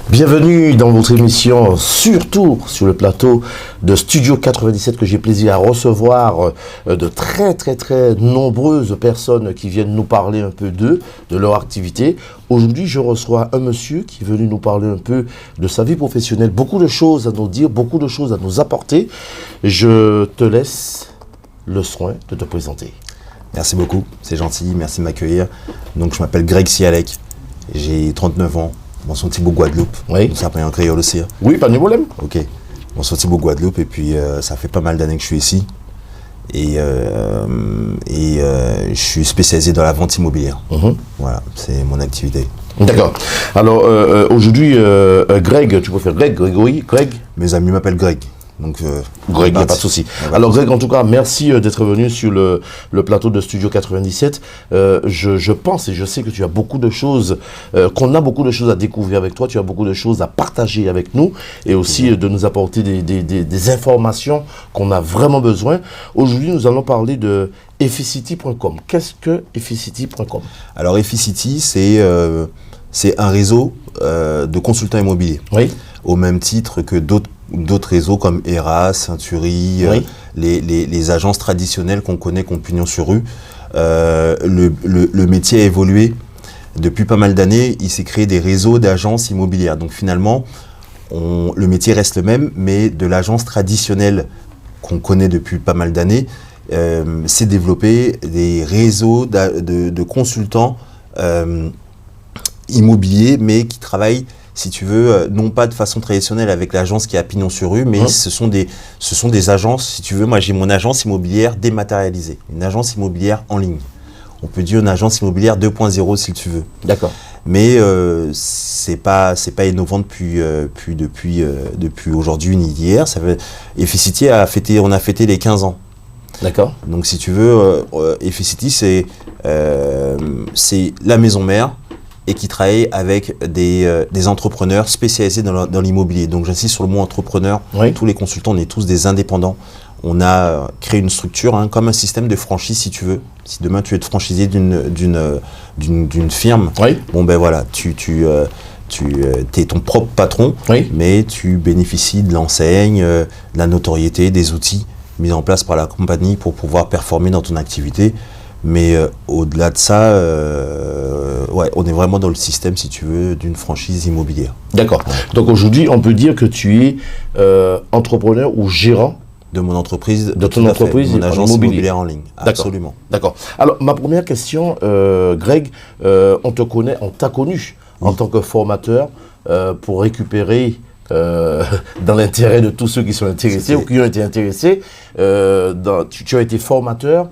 Bienvenue dans votre émission Surtout sur le plateau de Studio 97 que j'ai plaisir à recevoir de très nombreuses personnes qui viennent nous parler un peu d'eux, de leur activité. Aujourd'hui, je reçois un monsieur qui est venu nous parler un peu de sa vie professionnelle. Beaucoup de choses à nous dire, beaucoup de choses à nous apporter. Je te laisse le soin de te présenter. Merci beaucoup, c'est gentil, merci de m'accueillir. Donc je m'appelle Greg Cialek, j'ai 39 ans. Bon, son Thibaut Guadeloupe, oui. Ça s'appelle en créole aussi. Hein. Oui, pas de problème. Ok, bon, son Thibaut Guadeloupe, et puis ça fait pas mal d'années que je suis ici. Et je suis spécialisé dans la vente immobilière. Voilà, c'est mon activité. D'accord. Alors, aujourd'hui, Greg, tu préfères Greg, Grégory, Greg? Mes amis m'appellent Greg. Donc, Greg, il n'y a pas de souci. Alors Greg, en tout cas, merci d'être venu sur le plateau de Studio 97. Je pense et je sais que tu as beaucoup de choses, qu'on a beaucoup de choses à découvrir avec toi. Tu as beaucoup de choses à partager avec nous et aussi de nous apporter des informations qu'on a vraiment besoin. Aujourd'hui, nous allons parler de Efficity.com. Qu'est-ce que Efficity.com? Alors Efficity, c'est un réseau de consultants immobiliers. Oui. Au même titre que d'autres réseaux comme Eras, Century, oui. Les agences traditionnelles qu'on connaît, qu'on pignon sur rue. Le métier a évolué depuis pas mal d'années. Il s'est créé des réseaux d'agences immobilières. Donc finalement, le métier reste le même, mais de l'agence traditionnelle qu'on connaît depuis pas mal d'années, s'est développé des réseaux de consultants immobiliers, mais qui travaillent, si tu veux, non pas de façon traditionnelle avec l'agence qui est à pignon sur rue, mais ce sont des agences, si tu veux, moi j'ai mon agence immobilière dématérialisée, une agence immobilière en ligne. On peut dire une agence immobilière 2.0 si tu veux. D'accord. Mais c'est pas innovant depuis aujourd'hui ni d'hier. Efficity on a fêté les 15 ans. D'accord. Donc si tu veux, Efficity c'est la maison mère et qui travaille avec des entrepreneurs spécialisés dans l'immobilier. Donc j'insiste sur le mot entrepreneur. Oui. Tous les consultants, on est tous des indépendants. On a créé une structure comme un système de franchise si tu veux. Si demain tu es franchisé d'une firme, oui. Bon ben voilà, tu es ton propre patron, oui. Mais tu bénéficies de l'enseigne, de la notoriété, des outils mis en place par la compagnie pour pouvoir performer dans ton activité. Mais au-delà de ça, ouais, on est vraiment dans le système, si tu veux, d'une franchise immobilière. D'accord. Donc aujourd'hui, on peut dire que tu es entrepreneur ou gérant de mon entreprise, de ton entreprise, mon agence immobilière en ligne. Absolument. D'accord. Alors ma première question, Greg, on t'a connu en tant que formateur pour récupérer. Dans l'intérêt de tous ceux qui sont intéressés ou qui ont été intéressés, tu as été formateur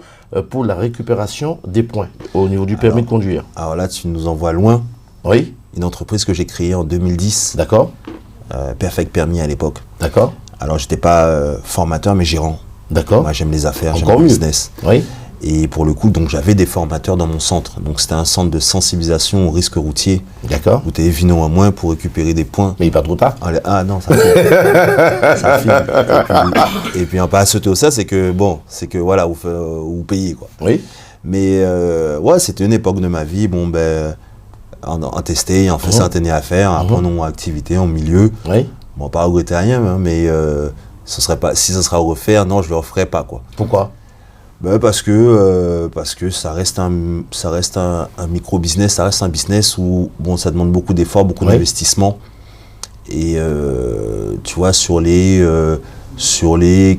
pour la récupération des points au niveau du permis de conduire. Alors là, tu nous envoies loin. Oui. Une entreprise que j'ai créée en 2010. D'accord. Perfect Permis à l'époque. D'accord. Alors, j'étais pas formateur, mais gérant. D'accord. Moi, j'aime les affaires, j'aime le business. Oui. Et pour le coup, donc j'avais des formateurs dans mon centre. Donc c'était un centre de sensibilisation au risque routier. D'accord. Où tu es Vinon à moins pour récupérer des points. Mais il n'est pas trop tard. Ah non, ça file. Ça file. Et puis en pas sauter au ça, c'est que voilà, vous payez quoi. Oui. Mais ouais, c'était une époque de ma vie. Bon ben, en tester, en fait certaines affaires, en prenant activité en milieu. Oui. Bon, pas regretter rien, mais si ça sera à refaire, non, je le referai pas quoi. Pourquoi? Ben parce que ça reste un micro-business, ça reste un business où bon, ça demande beaucoup d'efforts, beaucoup d'investissement. Et tu vois, sur les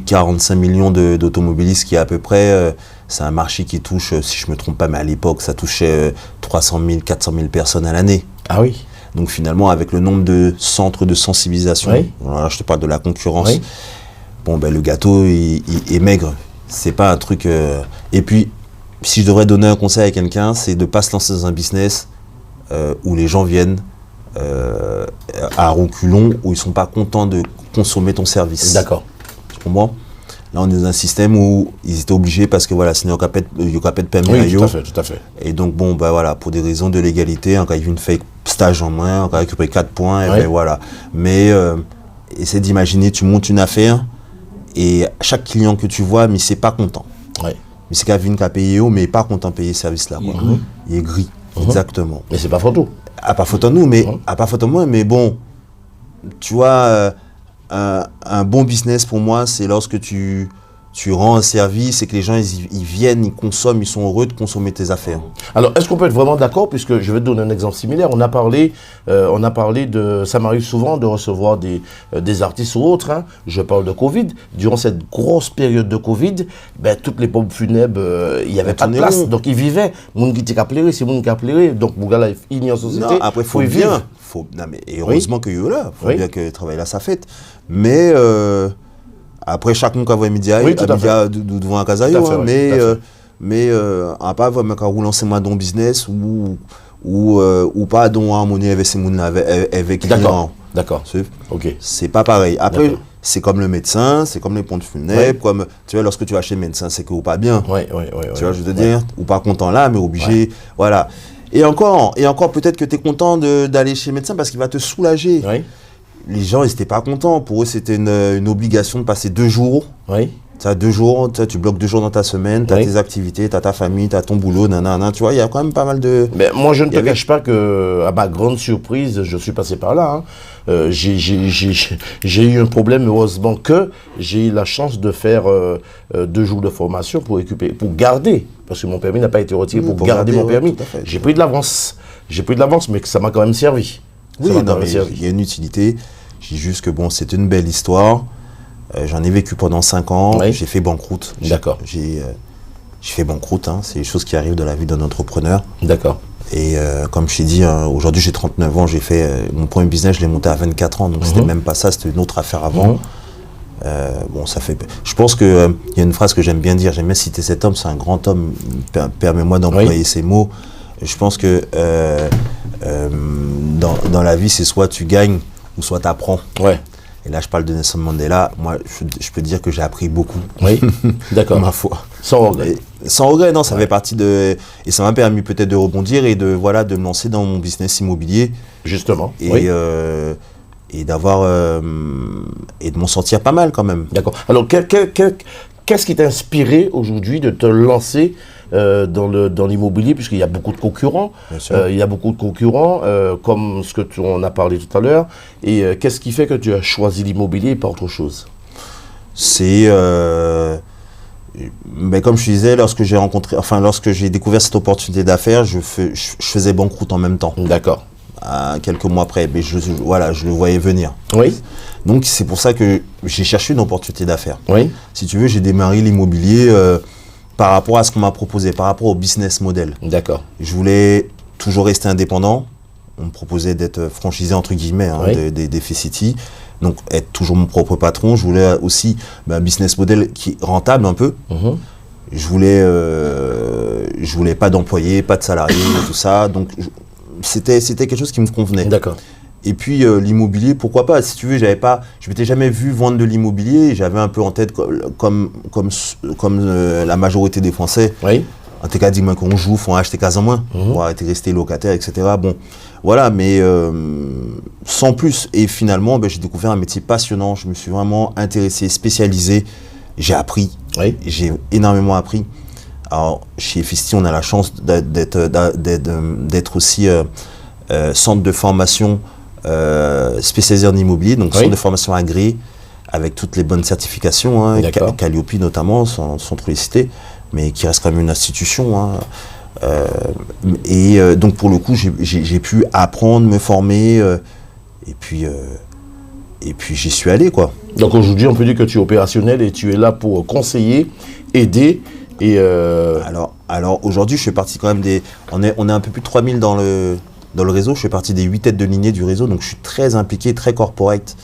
45 millions d'automobilistes qui est à peu près, c'est un marché qui touche, si je ne me trompe pas, mais à l'époque, ça touchait 300 000, 400 000 personnes à l'année. Ah oui. Donc finalement, avec le nombre de centres de sensibilisation, voilà, je te parle de la concurrence, bon, ben, le gâteau il est maigre. C'est pas un truc... Et puis, si je devrais donner un conseil à quelqu'un, c'est de ne pas se lancer dans un business où les gens viennent à reculons, où ils ne sont pas contents de consommer ton service. D'accord. Tu comprends? Là, on est dans un système où ils étaient obligés parce que voilà, sinon il n'y a pas de permis. Oui, tout à fait. Et donc, bon, bah voilà, pour des raisons de légalité, quand il y a une fake stage en moins, quand il a récupéré 4 points, et ben voilà. Mais essaie d'imaginer, tu montes une affaire Et chaque client que tu vois, mais c'est pas content. Ouais. Mais c'est Kevin qui a payé, mais pas content de payer ce service-là. Il est gris, exactement. Mais c'est pas photo. À pas photo de nous, mais à pas photo de moi, mais bon, tu vois, un bon business pour moi, c'est lorsque tu rends un service et que les gens ils viennent, ils consomment, ils sont heureux de consommer tes affaires. Alors, est-ce qu'on peut être vraiment d'accord, puisque je vais te donner un exemple similaire, on a parlé de, ça m'arrive souvent de recevoir des artistes ou autres, hein. Je parle de Covid. Durant cette grosse période de Covid, ben, toutes les pompes funèbres, il n'y avait pas de place, donc ils vivaient. Moun qui t'a appelé, c'est moun qui a appelé, donc Bougala il y a en société. Non, après, faut bien. Non, mais heureusement qu'il y a là, faut bien que travail là, ça fait. Mais après, chaque monde qui a un média, devant un casaillon, mais à pas vraiment qu'à lancer moi dans le business ou pas dans harmonie avec ces monde avec les clients. D'accord. Ok. C'est pas pareil. Après, c'est comme le médecin, c'est comme les pompes funèbres, comme tu vois lorsque tu vas chez le médecin, c'est que ou pas bien. Tu vois, je veux te dire, ou pas content là, mais obligé, voilà. Et encore peut-être que tu es content d'aller chez le médecin parce qu'il va te soulager. Les gens, ils n'étaient pas contents. Pour eux, c'était une obligation de passer 2 jours. Tu as 2 jours, tu bloques 2 jours dans ta semaine, tu as tes activités, tu as ta famille, tu as ton boulot, nanana. Tu vois, il y a quand même pas mal de... Mais moi, je ne te cache pas que, à ma grande surprise, je suis passé par là. Hein. J'ai eu un problème, heureusement que j'ai eu la chance de faire 2 jours de formation pour garder, parce que mon permis n'a pas été retiré, pour garder mon permis. J'ai pris de l'avance, mais ça m'a quand même servi. Oui, non, mais il y a une utilité. Je dis juste que bon, c'est une belle histoire. J'en ai vécu pendant 5 ans. J'ai fait banqueroute. D'accord. J'ai fait banqueroute. Hein. C'est des choses qui arrivent dans la vie d'un entrepreneur. D'accord. Et comme je t'ai dit, aujourd'hui j'ai 39 ans. J'ai fait mon premier business, je l'ai monté à 24 ans. Donc c'était même pas ça, c'était une autre affaire avant. Bon, ça fait. Je pense que y a une phrase que j'aime bien dire. J'aime bien citer cet homme. C'est un grand homme. Permets-moi d'employer ces mots. Je pense que dans la vie, c'est soit tu gagnes ou soit tu apprends. Et là, je parle de Nelson Mandela. Moi, je peux dire que j'ai appris beaucoup. D'accord. Ma foi. Sans regret. Sans regret, non, ça fait partie de... Et ça m'a permis peut-être de rebondir et de me lancer dans mon business immobilier. Justement. Et d'avoir... et de m'en sortir pas mal quand même. D'accord. Alors, qu'est-ce qui t'a inspiré aujourd'hui de te lancer dans l'immobilier, puisqu'il y a beaucoup de concurrents, comme ce que on a parlé tout à l'heure. Et qu'est-ce qui fait que tu as choisi l'immobilier et pas autre chose? C'est, mais comme je disais, lorsque j'ai découvert cette opportunité d'affaires, je faisais banqueroute en même temps. D'accord. Quelques mois après, mais je le voyais venir. Donc c'est pour ça que j'ai cherché une opportunité d'affaires. Si tu veux, j'ai démarré l'immobilier par rapport à ce qu'on m'a proposé, par rapport au business model. D'accord. Je voulais toujours rester indépendant. On me proposait d'être franchisé entre guillemets des F-City. Donc être toujours mon propre patron. Je voulais aussi un business model qui est rentable un peu. Je voulais pas d'employés, pas de salariés, tout ça. Donc c'était quelque chose qui me convenait. D'accord. Et puis l'immobilier, pourquoi pas? Si tu veux, je m'étais jamais vu vendre de l'immobilier. J'avais un peu en tête comme la majorité des Français. En tout cas, dis-moi qu'on joue, faut acheter case en moins, pour arrêter de rester locataire, etc. Bon, voilà, mais sans plus. Et finalement, j'ai découvert un métier passionnant. Je me suis vraiment intéressé, spécialisé. J'ai appris. J'ai énormément appris. Alors, chez F-City, on a la chance d'être aussi centre de formation spécialisé en immobilier, donc centre de formation agréé avec toutes les bonnes certifications, Calliope notamment, sans trop les citer, mais qui reste quand même une institution. Donc pour le coup, j'ai pu apprendre, me former, et puis j'y suis allé, quoi. Donc aujourd'hui, on peut dire que tu es opérationnel et tu es là pour conseiller, aider. Et Alors aujourd'hui, je fais partie quand même on est un peu plus de 3000 dans le réseau. Je fais partie des 8 têtes de lignée du réseau, donc je suis très impliqué, très corporate.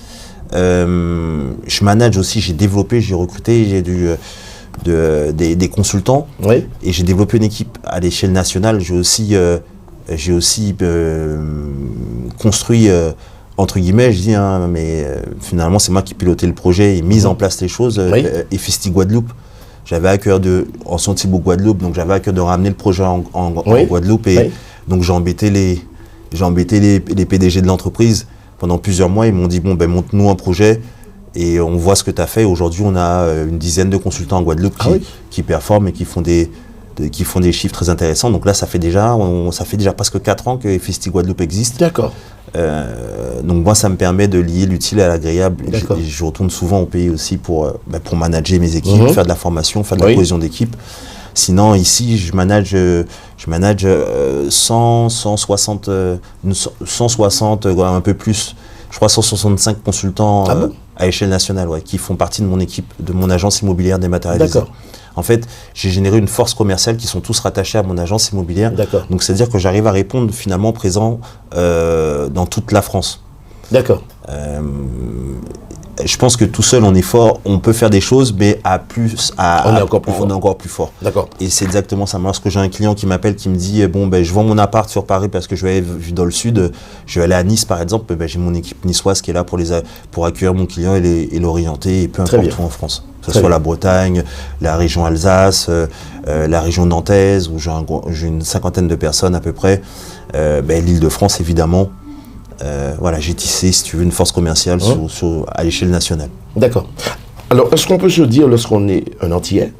Je manage aussi, j'ai développé, j'ai recruté, j'ai des consultants. Et j'ai développé une équipe à l'échelle nationale. J'ai aussi construit, entre guillemets, je dis, mais finalement c'est moi qui pilotais le projet et mis en place les choses. Et F-City Guadeloupe. J'avais à cœur en Santibo Guadeloupe, donc j'avais à cœur de ramener le projet en Guadeloupe. Et donc j'ai embêté les PDG de l'entreprise pendant plusieurs mois. Ils m'ont dit, monte-nous un projet. Et on voit ce que tu as fait. Aujourd'hui, on a une dizaine de consultants en Guadeloupe qui performent et qui font des chiffres très intéressants. Donc là, ça fait déjà presque 4 ans que Festi Guadeloupe existe. D'accord. Donc moi, ça me permet de lier l'utile à l'agréable. Je retourne souvent au pays aussi pour manager mes équipes, faire de la formation, faire de la cohésion d'équipe. Sinon, ici, je manage 160, un peu plus, je crois 165 consultants à échelle nationale, qui font partie de mon équipe, de mon agence immobilière dématérialisée. D'accord. En fait, j'ai généré une force commerciale qui sont tous rattachés à mon agence immobilière. D'accord. Donc, c'est-à-dire que j'arrive à répondre finalement présent dans toute la France. D'accord. Je pense que tout seul, on est fort, on peut faire des choses, mais on est encore plus fort. D'accord. Et c'est exactement ça. Lorsque j'ai un client qui m'appelle, qui me dit je vends mon appart sur Paris parce que je vais aller dans le sud, je vais aller à Nice par exemple, j'ai mon équipe niçoise qui est là pour accueillir mon client et l'orienter, et peu importe où en France. Que ce soit la Bretagne, la région Alsace, la région nantaise, où j'ai une 50aine de personnes à peu près, l'Île-de-France évidemment. J'ai tissé, si tu veux, une force commerciale à l'échelle nationale. D'accord. Alors, est-ce qu'on peut se dire, lorsqu'on est un Antillais,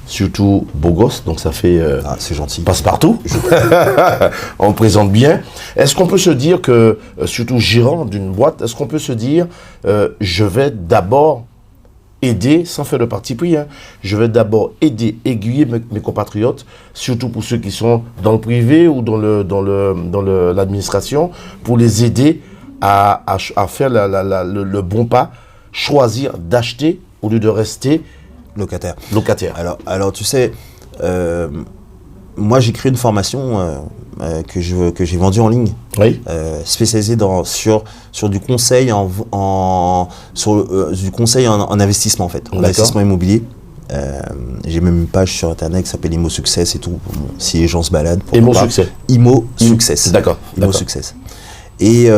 surtout beau gosse, donc ça fait c'est gentil. Passe-partout, on présente bien, est-ce qu'on peut se dire que, surtout gérant d'une boîte, est-ce qu'on peut se dire, je vais d'abord aider, sans faire de parti pris, je vais d'abord aiguiller mes compatriotes, surtout pour ceux qui sont dans le privé ou dans l'administration, pour les aider à faire le bon pas, choisir d'acheter au lieu de rester locataire. Alors tu sais, moi j'ai créé une formation que j'ai vendue en ligne, spécialisée sur du conseil du conseil en investissement en fait, en investissement immobilier. J'ai même une page sur internet qui s'appelle Imo Success et tout, si les gens se baladent. Imo Success. Imo Success. D'accord. Imo Success. Et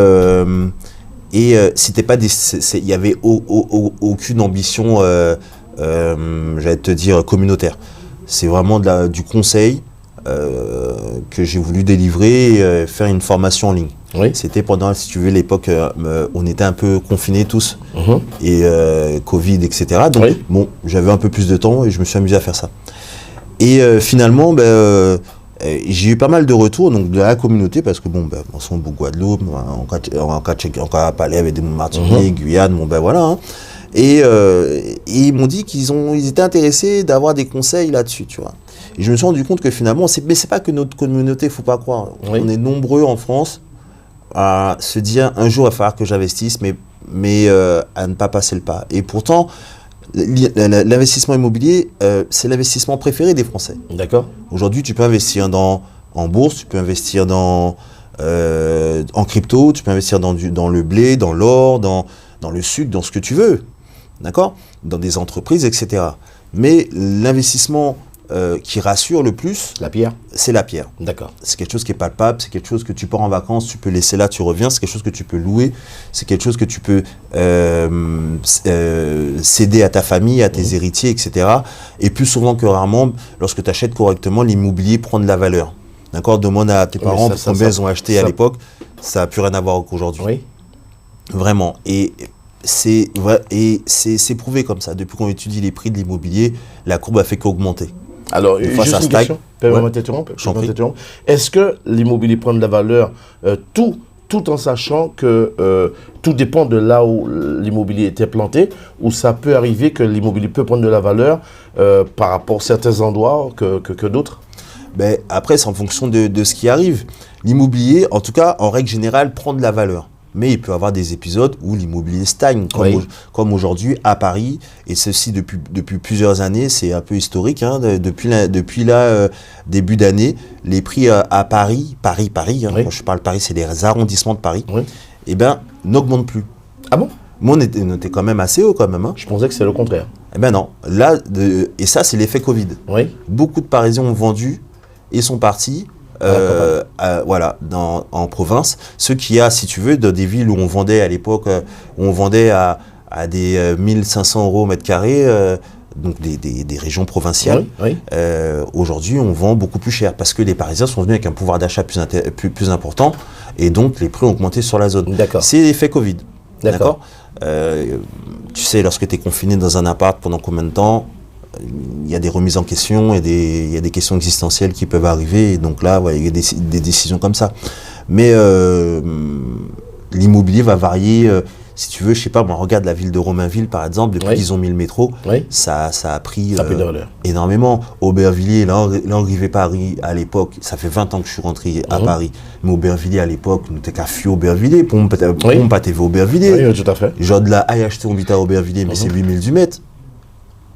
c'était pas il y avait aucune ambition, j'allais te dire, communautaire. C'est vraiment du conseil que j'ai voulu délivrer, faire une formation en ligne. C'était pendant, si tu veux, l'époque, on était un peu confinés tous, et Covid, etc. Donc, j'avais un peu plus de temps et je me suis amusé à faire ça. Et finalement, j'ai eu pas mal de retours donc, de la communauté, parce que, on sont au Guadeloupe, on a parlé avec des Martinique, Guyane, voilà. Et ils m'ont dit qu'ils étaient intéressés d'avoir des conseils là-dessus, tu vois. Et je me suis rendu compte que finalement, c'est pas que notre communauté, il ne faut pas croire. On est nombreux en France à se dire un jour il va falloir que j'investisse, mais à ne pas passer le pas. Et pourtant, l'investissement immobilier, c'est l'investissement préféré des Français. D'accord. Aujourd'hui, tu peux investir en bourse, tu peux investir en crypto, tu peux investir dans le blé, dans l'or, dans le sucre, dans ce que tu veux. D'accord ? Dans des entreprises, etc. Mais l'investissement qui rassure le plus, c'est la pierre. D'accord. C'est quelque chose qui est palpable, c'est quelque chose que tu pars en vacances, tu peux laisser là, tu reviens, c'est quelque chose que tu peux louer, c'est quelque chose que tu peux céder à ta famille, à tes héritiers, etc. Et plus souvent que rarement, lorsque tu achètes correctement, l'immobilier prend de la valeur. D'accord ? Demande à tes parents combien ils ont acheté à l'époque, ça n'a plus rien à voir qu'aujourd'hui. Oui. Vraiment. Et c'est prouvé comme ça. Depuis qu'on étudie les prix de l'immobilier, la courbe a fait qu'augmenter. Alors, juste une question, permets-moi de t'interrompre. Est-ce que l'immobilier prend de la valeur tout en sachant que tout dépend de là où l'immobilier était planté, ou ça peut arriver que l'immobilier peut prendre de la valeur par rapport à certains endroits que d'autres? Après, c'est en fonction de ce qui arrive. L'immobilier, en tout cas, en règle générale, prend de la valeur. Mais il peut y avoir des épisodes où l'immobilier stagne, comme aujourd'hui à Paris, et ceci depuis plusieurs années, c'est un peu historique. Depuis début d'année, les prix à Paris, quand je parle Paris, c'est les arrondissements de Paris, n'augmentent plus. Ah bon? Moi, on était quand même assez haut quand même. Je pensais que c'est le contraire. Non. Là, et ça, c'est l'effet Covid. Beaucoup de Parisiens ont vendu et sont partis. En province, ce qu'il y a, si tu veux, dans des villes où on vendait à l'époque, à des 1500 € au mètre carré, donc des régions provinciales. Aujourd'hui, on vend beaucoup plus cher parce que les Parisiens sont venus avec un pouvoir d'achat plus important et donc les prix ont augmenté sur la zone. D'accord. C'est l'effet Covid. D'accord. Tu sais, lorsque tu es confiné dans un appart pendant combien de temps, il y a des remises en question, il y a des questions existentielles qui peuvent arriver. Et donc là, ouais, il y a des décisions comme ça. Mais l'immobilier va varier. Si tu veux, je sais pas, moi, regarde la ville de Romainville, par exemple, depuis qu'ils ont mis le métro, ça a pris énormément. Aubervilliers, là, on arrivait Paris à l'époque, ça fait 20 ans que je suis rentré à Paris, mais Aubervilliers à l'époque, nous n'étions qu'à fuir Aubervilliers, pour on pas TV Aubervilliers. Oui, tout à fait. Genre de là, acheter, on vit à Aubervilliers, mais c'est 8000 du mètre.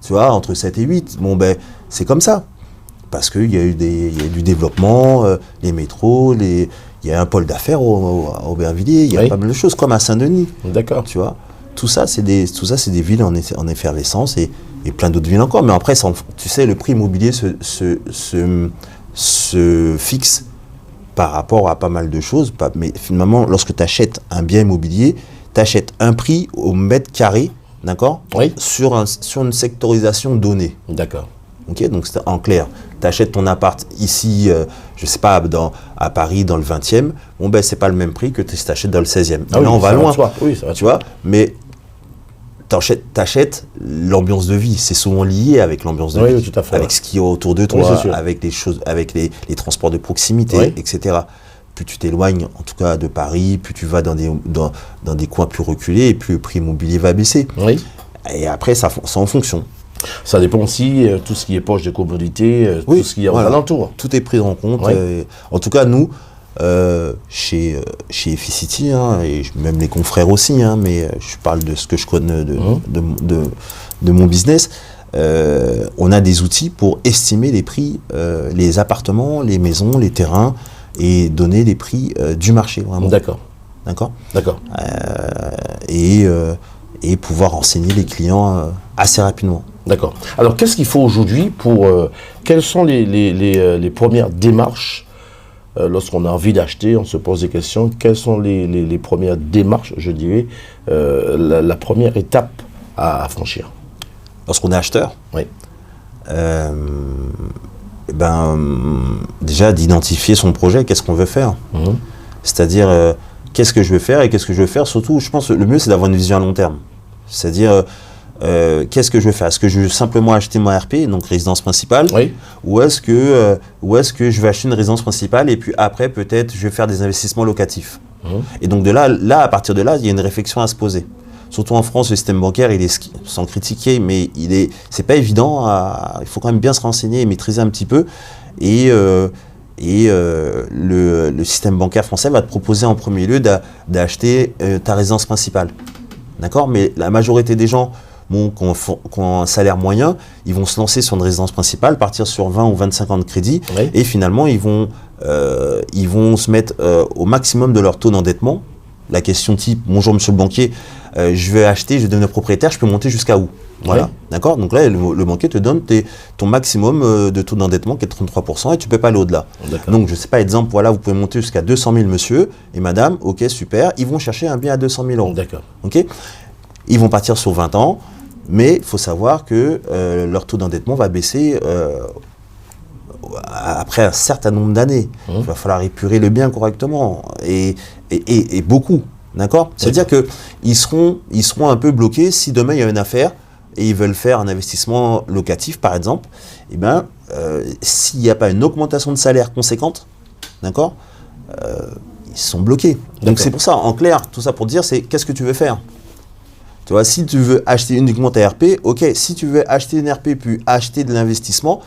Tu vois, entre 7 et 8. Bon, ben, c'est comme ça. Parce qu'il y a eu du développement, les métros, il y a un pôle d'affaires à Aubervilliers, il y a pas mal de choses, comme à Saint-Denis. D'accord. Tu vois, tout ça, c'est des villes en effervescence et plein d'autres villes encore. Mais après, tu sais, le prix immobilier se fixe par rapport à pas mal de choses. Mais finalement, lorsque tu achètes un bien immobilier, tu achètes un prix au mètre carré, d'accord, sur une sectorisation donnée. D'accord. Ok, donc c'est en clair, tu achètes ton appart ici, je sais pas, à Paris, dans le 20e, bon ben c'est pas le même prix que si tu achètes dans le 16e. Ah là, on va loin, oui, ça va tu vois, mais t'achètes l'ambiance de vie, c'est souvent lié avec l'ambiance de vie, tout à fait, avec ce qu'il y a autour de toi, avec les choses, avec les transports de proximité, etc. Plus tu t'éloignes, en tout cas de Paris, plus tu vas dans des coins plus reculés, et plus le prix immobilier va baisser. Oui. Et après, c'est en fonction. Ça dépend aussi tout ce qui est poche de commodité, tout ce qui est aux alentours. Tout est pris en compte. En tout cas, nous, chez Efficity, et même les confrères aussi, mais je parle de ce que je connais de mon business, on a des outils pour estimer les prix, les appartements, les maisons, les terrains, et donner les prix du marché, vraiment. D'accord. Et pouvoir renseigner les clients assez rapidement. D'accord. Alors, qu'est-ce qu'il faut aujourd'hui pour... quelles sont les premières démarches lorsqu'on a envie d'acheter, on se pose des questions. Quelles sont les premières démarches, je dirais, la première étape à franchir? Lorsqu'on est acheteur, déjà d'identifier son projet, qu'est-ce qu'on veut faire. C'est-à-dire, qu'est-ce que je veux faire et qu'est-ce que je veux faire. Surtout, je pense que le mieux, c'est d'avoir une vision à long terme. C'est-à-dire... qu'est-ce que je veux faire? Est-ce que je veux simplement acheter mon RP, donc résidence principale, ou est-ce que je vais acheter une résidence principale et puis après peut-être je vais faire des investissements locatifs? Et donc là, à partir de là, il y a une réflexion à se poser. Surtout en France, le système bancaire, il est, sans critiquer, mais c'est pas évident. Il faut quand même bien se renseigner et maîtriser un petit peu. Et le système bancaire français va te proposer en premier lieu d'acheter ta résidence principale. D'accord? Mais la majorité des gens qui ont un salaire moyen, ils vont se lancer sur une résidence principale, partir sur 20 ou 25 ans de crédit, et finalement, ils vont se mettre au maximum de leur taux d'endettement. La question type, bonjour monsieur le banquier, je vais acheter, je vais devenir propriétaire, je peux monter jusqu'à où? Voilà, d'accord? Donc là, le banquier te donne ton maximum de taux d'endettement qui est 33% et tu ne peux pas aller au-delà. Donc, je ne sais pas, exemple, voilà, vous pouvez monter jusqu'à 200 000 monsieur et madame, ok, super, ils vont chercher un bien à 200 000 euros. D'accord. Ok? Ils vont partir sur 20 ans, mais il faut savoir que leur taux d'endettement va baisser après un certain nombre d'années. Il va falloir épurer le bien correctement et beaucoup. D'accord? C'est-à-dire qu'ils seront un peu bloqués si demain il y a une affaire et ils veulent faire un investissement locatif, par exemple. Eh bien, s'il n'y a pas une augmentation de salaire conséquente, d'accord, ils sont bloqués. Donc c'est pour ça, en clair, tout ça pour dire, c'est qu'est-ce que tu veux faire? Tu vois, si tu veux acheter uniquement ta RP, ok. Si tu veux acheter une RP puis acheter de l'investissement,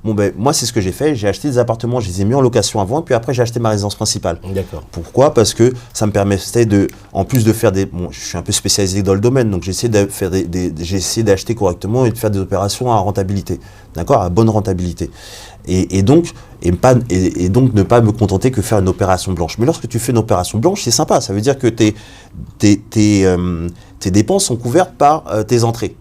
bon ben moi c'est ce que j'ai fait. J'ai acheté des appartements, je les ai mis en location avant, puis après j'ai acheté ma résidence principale. D'accord. Pourquoi? Parce que ça me permettait en plus de faire je suis un peu spécialisé dans le domaine, donc j'ai essayé d'acheter correctement et de faire des opérations à rentabilité, d'accord, à bonne rentabilité. Et donc ne pas me contenter que faire une opération blanche. Mais lorsque tu fais une opération blanche, c'est sympa. Ça veut dire que tes dépenses sont couvertes par tes entrées.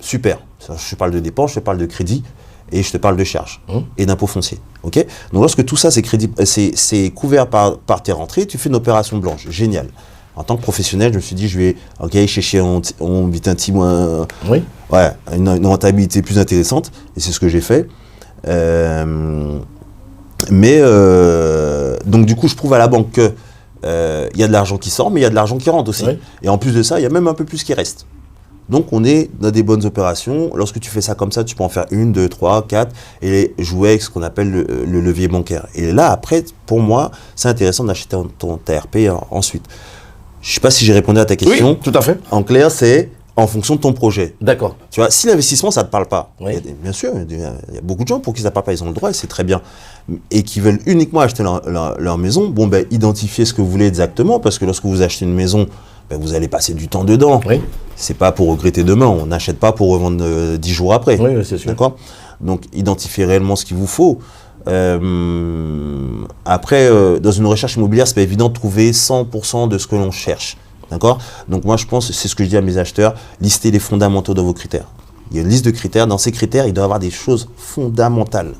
Super. Je parle de dépenses, je te parle de crédit et je te parle de charges et d'impôts fonciers. Okay? Donc lorsque tout ça c'est couvert par tes rentrées, tu fais une opération blanche. Génial. En tant que professionnel, je me suis dit, je vais chercher en Vitinti une rentabilité plus intéressante. Et c'est ce que j'ai fait. Donc du coup, je prouve à la banque que il y a de l'argent qui sort, mais il y a de l'argent qui rentre aussi. Oui. Et en plus de ça, il y a même un peu plus qui reste. Donc, on est dans des bonnes opérations. Lorsque tu fais ça comme ça, tu peux en faire 1, 2, 3, 4 et jouer avec ce qu'on appelle le levier bancaire. Et là, après, pour moi, c'est intéressant d'acheter ton TRP ensuite. Je ne sais pas si j'ai répondu à ta question. Oui, tout à fait. En clair, c'est en fonction de ton projet. D'accord. Tu vois, si l'investissement, ça ne te parle pas, oui. Bien sûr, il y a beaucoup de gens pour qui ça ne parle pas, ils ont le droit et c'est très bien. Et qui veulent uniquement acheter leur maison, bon, ben, identifiez ce que vous voulez exactement, parce que lorsque vous achetez une maison, ben, vous allez passer du temps dedans. Oui. C'est pas pour regretter demain, on n'achète pas pour revendre 10 jours après. Oui, c'est sûr. D'accord ? Donc, identifiez réellement ce qu'il vous faut. Après, dans une recherche immobilière, c'est pas évident de trouver 100% de ce que l'on cherche. D'accord ? Donc moi, je pense, c'est ce que je dis à mes acheteurs, listez les fondamentaux de vos critères. Il y a une liste de critères. Dans ces critères, il doit y avoir des choses fondamentales.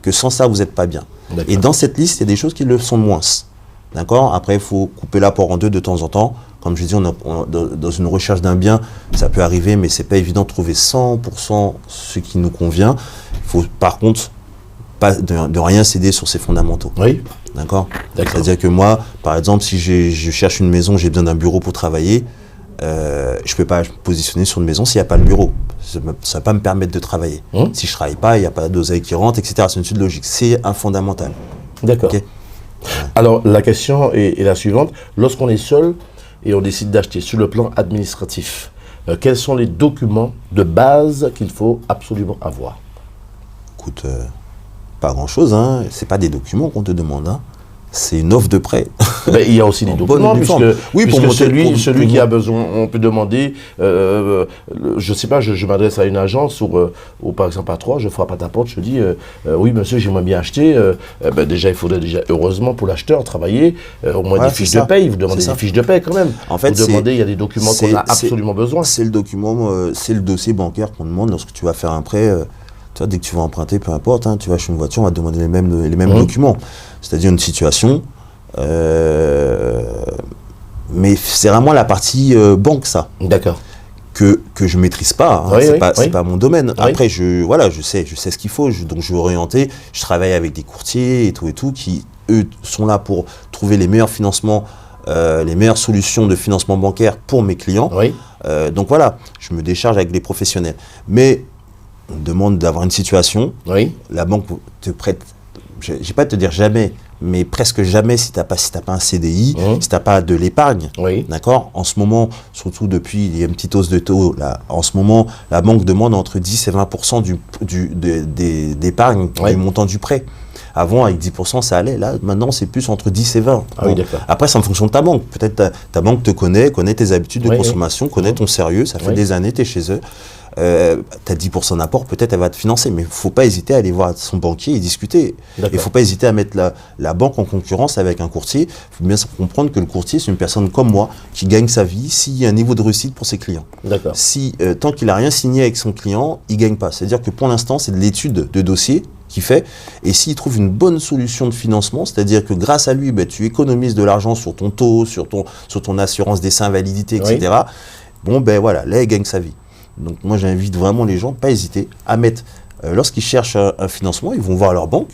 Que sans ça, vous n'êtes pas bien. Et dans cette liste, il y a des choses qui le sont moins. D'accord ? Après, il faut couper l'apport en deux de temps en temps. Comme je dis, dans une recherche d'un bien, ça peut arriver, mais ce n'est pas évident de trouver 100% ce qui nous convient. Il faut, par contre, pas de rien céder sur ses fondamentaux. Oui. D'accord. C'est-à-dire que moi, par exemple, si je cherche une maison, j'ai besoin d'un bureau pour travailler, je ne peux pas me positionner sur une maison s'il n'y a pas le bureau. Ça ne va pas me permettre de travailler. Si je ne travaille pas, il n'y a pas d'oseille qui rentre, etc. C'est une suite logique. C'est un fondamental. D'accord. Okay. Alors, la question est la suivante. Lorsqu'on est seul et on décide d'acheter sur le plan administratif, quels sont les documents de base qu'il faut absolument avoir ? Écoute, pas grand-chose, hein. C'est pas des documents qu'on te demande, hein. C'est une offre de prêt. Ben, il y a aussi des documents, puisque celui qui a besoin, on peut demander, je sais pas, je m'adresse à une agence ou par exemple à toi, je frappe à ta porte, je te dis, oui monsieur, j'aimerais bien acheter, ben, déjà il faudrait heureusement pour l'acheteur travailler, au moins des fiches de paie, vous demandez des fiches de paie quand même. En fait, vous demandez, il y a des documents qu'on a absolument besoin. C'est le document, c'est le dossier bancaire qu'on demande lorsque tu vas faire un prêt. Tu vois, dès que tu vas emprunter, peu importe, hein, tu vas chez une voiture, on va te demander les mêmes documents. C'est-à-dire une situation. Mais c'est vraiment la partie banque, ça. D'accord. Que je ne maîtrise pas. Hein, c'est pas mon domaine. Oui. Après, je sais ce qu'il faut. Donc, je vais orienter. Je travaille avec des courtiers et tout, qui, eux, sont là pour trouver les meilleurs financements, les meilleures solutions de financement bancaire pour mes clients. Oui. Donc, voilà, je me décharge avec les professionnels. Mais on me demande d'avoir une situation. Oui. La banque te prête, je ne vais pas te dire jamais, mais presque jamais si tu n'as pas un CDI, si tu n'as pas de l'épargne. Oui. D'accord ? En ce moment, surtout depuis, il y a une petite hausse de taux. Là, en ce moment, la banque demande entre 10 et 20% d'épargne du montant du prêt. Avant, avec 10%, ça allait. Là, maintenant, c'est plus entre 10 et 20. Ah, bon. Oui, après, c'est en fonction de ta banque. Peut-être ta banque te connaît tes habitudes de consommation, connaît ton sérieux. Ça fait des années, tu es chez eux. Tu as 10% d'apport, peut-être elle va te financer, mais il ne faut pas hésiter à aller voir son banquier et discuter. Il ne faut pas hésiter à mettre la banque en concurrence avec un courtier. Il faut bien comprendre que le courtier, c'est une personne comme moi qui gagne sa vie s'il y a un niveau de réussite pour ses clients. Tant qu'il n'a rien signé avec son client, il ne gagne pas. C'est-à-dire que pour l'instant, c'est de l'étude de dossier qu'il fait. Et s'il trouve une bonne solution de financement, c'est-à-dire que grâce à lui, tu économises de l'argent sur ton taux, sur ton assurance décès invalidité, etc. Bon, voilà, là, il gagne sa vie. Donc moi j'invite vraiment les gens, pas hésiter à mettre, lorsqu'ils cherchent un financement, ils vont voir leur banque,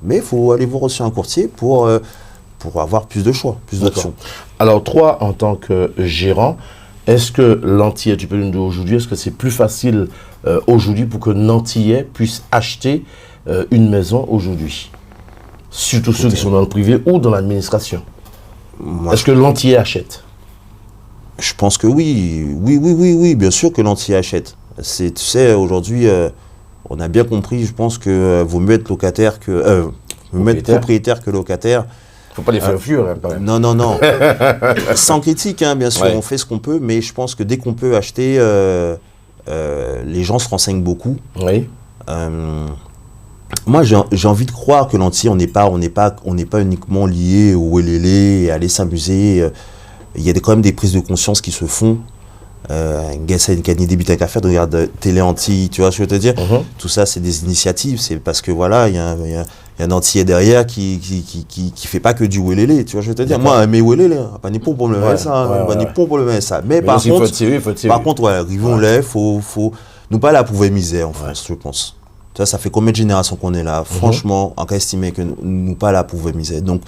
mais il faut aller voir aussi un courtier pour avoir plus de choix, plus d'options. Alors toi, en tant que gérant, est-ce que l'Antillais, tu peux nous dire aujourd'hui, est-ce que c'est plus facile aujourd'hui pour que Nantillais puisse acheter une maison aujourd'hui? Surtout ceux qui sont dans le privé ou dans l'administration. Est-ce que l'Antillais achète? Je pense que oui, bien sûr que l'Antillais achète. Tu sais, aujourd'hui, on a bien compris, je pense que vaut mieux être locataire que mettre propriétaire que locataire. Faut pas les faire fuir, hein, quand même. Non. Sans critique, hein, bien sûr, on fait ce qu'on peut, mais je pense que dès qu'on peut acheter, les gens se renseignent beaucoup. Oui. Moi, j'ai envie de croire que l'Antillais, on n'est pas uniquement lié au Wélélé et aller s'amuser. Il y a quand même des prises de conscience qui se font. Gassa une canne débute à faire, regarde Télé Antilles, tu vois ce que je veux te dire. Tout ça, c'est des initiatives. C'est parce que voilà, il y a un Antillais derrière qui fait pas que du Wélélé, tu vois ce que je veux te dire. Moi, mais Wélélé, pas ni pour le mettre ça, Mais par contre, arrivons-les, faut nous pas la pouvoir misère en France, je pense. Tu vois, ça fait combien de générations qu'on est là? Franchement, on peut estimer que nous pas la pouvoir misère. Donc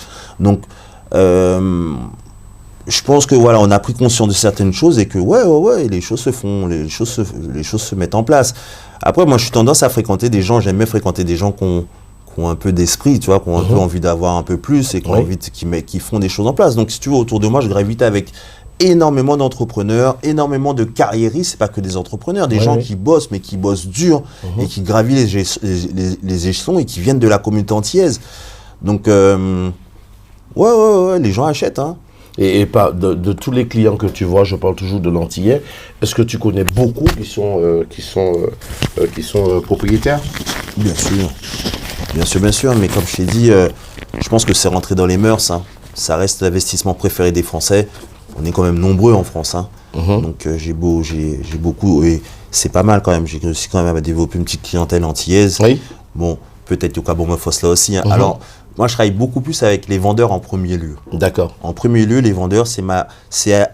Je pense que voilà, on a pris conscience de certaines choses et que les choses se font, les choses se mettent en place. Après, moi, je suis tendance à fréquenter des gens, j'aime bien fréquenter des gens qui ont un peu d'esprit, tu vois, qui ont un peu envie d'avoir un peu plus et qui font des choses en place. Donc, si tu veux, autour de moi, je gravite avec énormément d'entrepreneurs, énormément de carriéristes, c'est pas que des entrepreneurs, des gens qui bossent, mais qui bossent dur et qui gravissent les échelons et qui viennent de la communauté antillaise. Donc, les gens achètent, hein. Et de tous les clients que tu vois, je parle toujours de l'antillais, est-ce que tu connais beaucoup qui sont propriétaires? Bien sûr, mais comme je t'ai dit, je pense que c'est rentré dans les mœurs, hein. Ça reste l'investissement préféré des Français. On est quand même nombreux en France, hein. Donc j'ai beaucoup, et c'est pas mal quand même, j'ai réussi quand même à développer une petite clientèle antillaise. Oui. Bon, peut-être au Cabon-Meufos là aussi, hein. Alors, moi, je travaille beaucoup plus avec les vendeurs en premier lieu. D'accord. En premier lieu, les vendeurs, c'est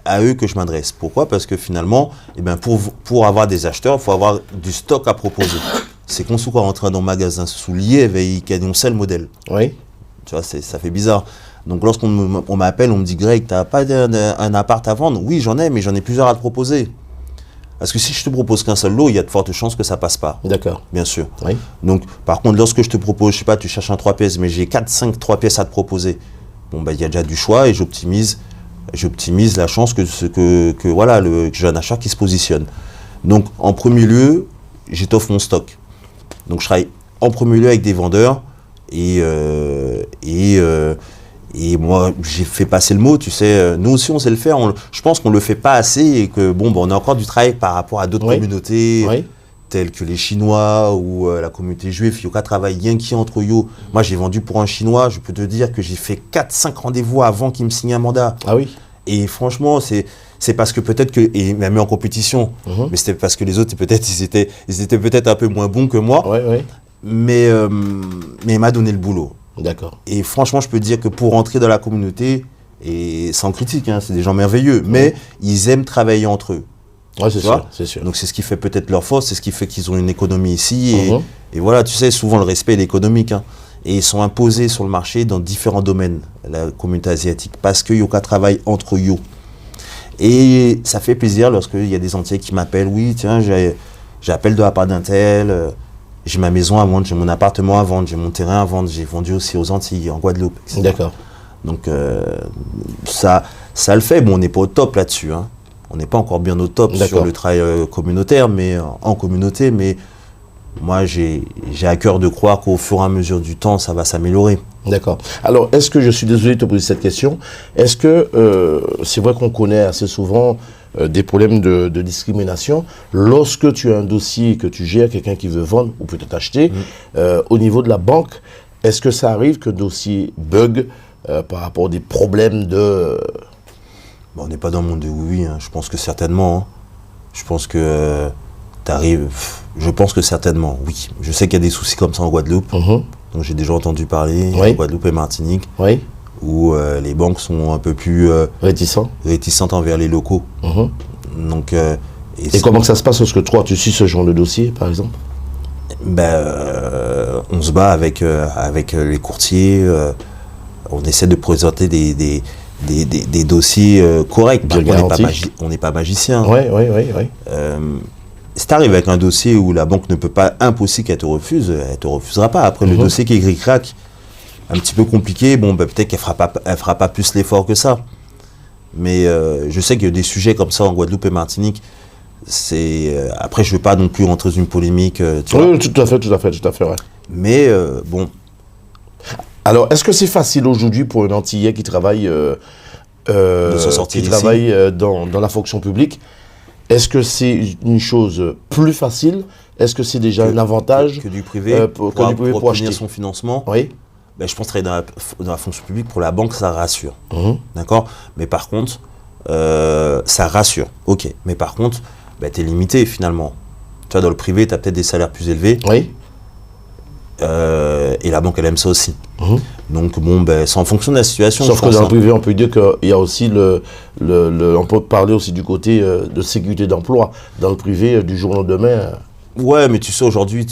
à eux que je m'adresse. Pourquoi? Parce que finalement, pour avoir des acheteurs, il faut avoir du stock à proposer. C'est qu'on soit rentré dans un magasin soulier, il y a un seul modèle. Oui. Tu vois, ça fait bizarre. Donc, lorsqu'on m'appelle, on me dit, Greg, tu n'as pas un appart à vendre? Oui, j'en ai, mais j'en ai plusieurs à te proposer. Parce que si je te propose qu'un seul lot, il y a de fortes chances que ça passe pas. D'accord. Bien sûr. Oui. Donc, par contre, lorsque je te propose, je sais pas, tu cherches un 3 pièces, mais j'ai 4-5 3 pièces à te proposer, bon, il y a déjà du choix et j'optimise la chance que j'ai un achat qui se positionne. Donc, en premier lieu, j'étoffe mon stock. Donc, je travaille en premier lieu avec des vendeurs et moi, j'ai fait passer le mot, tu sais, nous aussi on sait le faire, je pense qu'on ne le fait pas assez et que on a encore du travail par rapport à d'autres communautés telles que les Chinois ou la communauté juive. Yoka travaille bien qui entre eux. Moi j'ai vendu pour un Chinois, je peux te dire que j'ai fait 4-5 rendez-vous avant qu'il me signe un mandat. Ah oui. Et franchement, c'est parce que peut-être que, et il m'a mis en compétition, mais c'était parce que les autres, ils étaient peut-être un peu moins bons que moi, mais il m'a donné le boulot. D'accord. Et franchement, je peux dire que pour rentrer dans la communauté, et sans critique, hein, c'est des gens merveilleux, mais ils aiment travailler entre eux. Ouais, c'est sûr. Donc c'est ce qui fait peut-être leur force, c'est ce qui fait qu'ils ont une économie ici. Et voilà, tu sais, souvent le respect est économique. Hein, et ils sont imposés sur le marché dans différents domaines, la communauté asiatique, parce que Yoka travaille entre eux. Et ça fait plaisir lorsqu'il y a des Antillais qui m'appellent, oui, tiens, j'appelle de la part d'un tel. J'ai ma maison à vendre, j'ai mon appartement à vendre, j'ai mon terrain à vendre, j'ai vendu aussi aux Antilles, en Guadeloupe, etc. D'accord. Donc, ça le fait. Bon, on n'est pas au top là-dessus, hein. On n'est pas encore bien au top sur le travail communautaire, mais en communauté. Mais moi, j'ai à cœur de croire qu'au fur et à mesure du temps, ça va s'améliorer. D'accord. Alors, est-ce que, je suis désolé de te poser cette question, est-ce que, c'est vrai qu'on connaît assez souvent des problèmes de discrimination, lorsque tu as un dossier que tu gères, quelqu'un qui veut vendre ou peut-être acheter, au niveau de la banque, est-ce que ça arrive que le dossier bug par rapport à des problèmes de... On n'est pas dans le monde de oui, hein. Je pense que certainement, hein. Je pense que je pense que certainement, oui. Je sais qu'il y a des soucis comme ça en Guadeloupe, dont j'ai déjà entendu parler, en Guadeloupe et Martinique. Oui. Où les banques sont un peu plus réticentes envers les locaux. Donc, et comment que ça se passe lorsque toi, tu suis ce genre de dossier, par exemple? On se bat avec les courtiers, on essaie de présenter des dossiers corrects. On n'est pas magicien. Oui. Si tu arrives avec un dossier où la banque ne peut pas, impossible qu'elle te refuse, elle ne te refusera pas. Après, le dossier qui est gris-crac, un petit peu compliqué, peut-être qu'elle fera pas plus l'effort que ça. Mais je sais qu'il y a des sujets comme ça en Guadeloupe et Martinique. Après, je ne veux pas non plus rentrer dans une polémique. Oui, tout à fait. Ouais. Mais bon. Alors, est-ce que c'est facile aujourd'hui pour un Antillais qui travaille, dans la fonction publique? Est-ce que c'est une chose plus facile? Est-ce que c'est déjà un avantage que du privé pour obtenir son financement? Oui. Je pense travailler dans la fonction publique, pour la banque, ça rassure. D'accord? Mais par contre, ça rassure. Ok. Mais par contre, tu es limité finalement. Tu vois, dans le privé, tu as peut-être des salaires plus élevés. Oui. Et la banque, elle aime ça aussi. Donc, c'est en fonction de la situation. Sauf que dans le privé, on peut dire qu'il y a aussi on peut parler aussi du côté de sécurité d'emploi. Dans le privé, du jour au lendemain. Ouais, mais tu sais, aujourd'hui,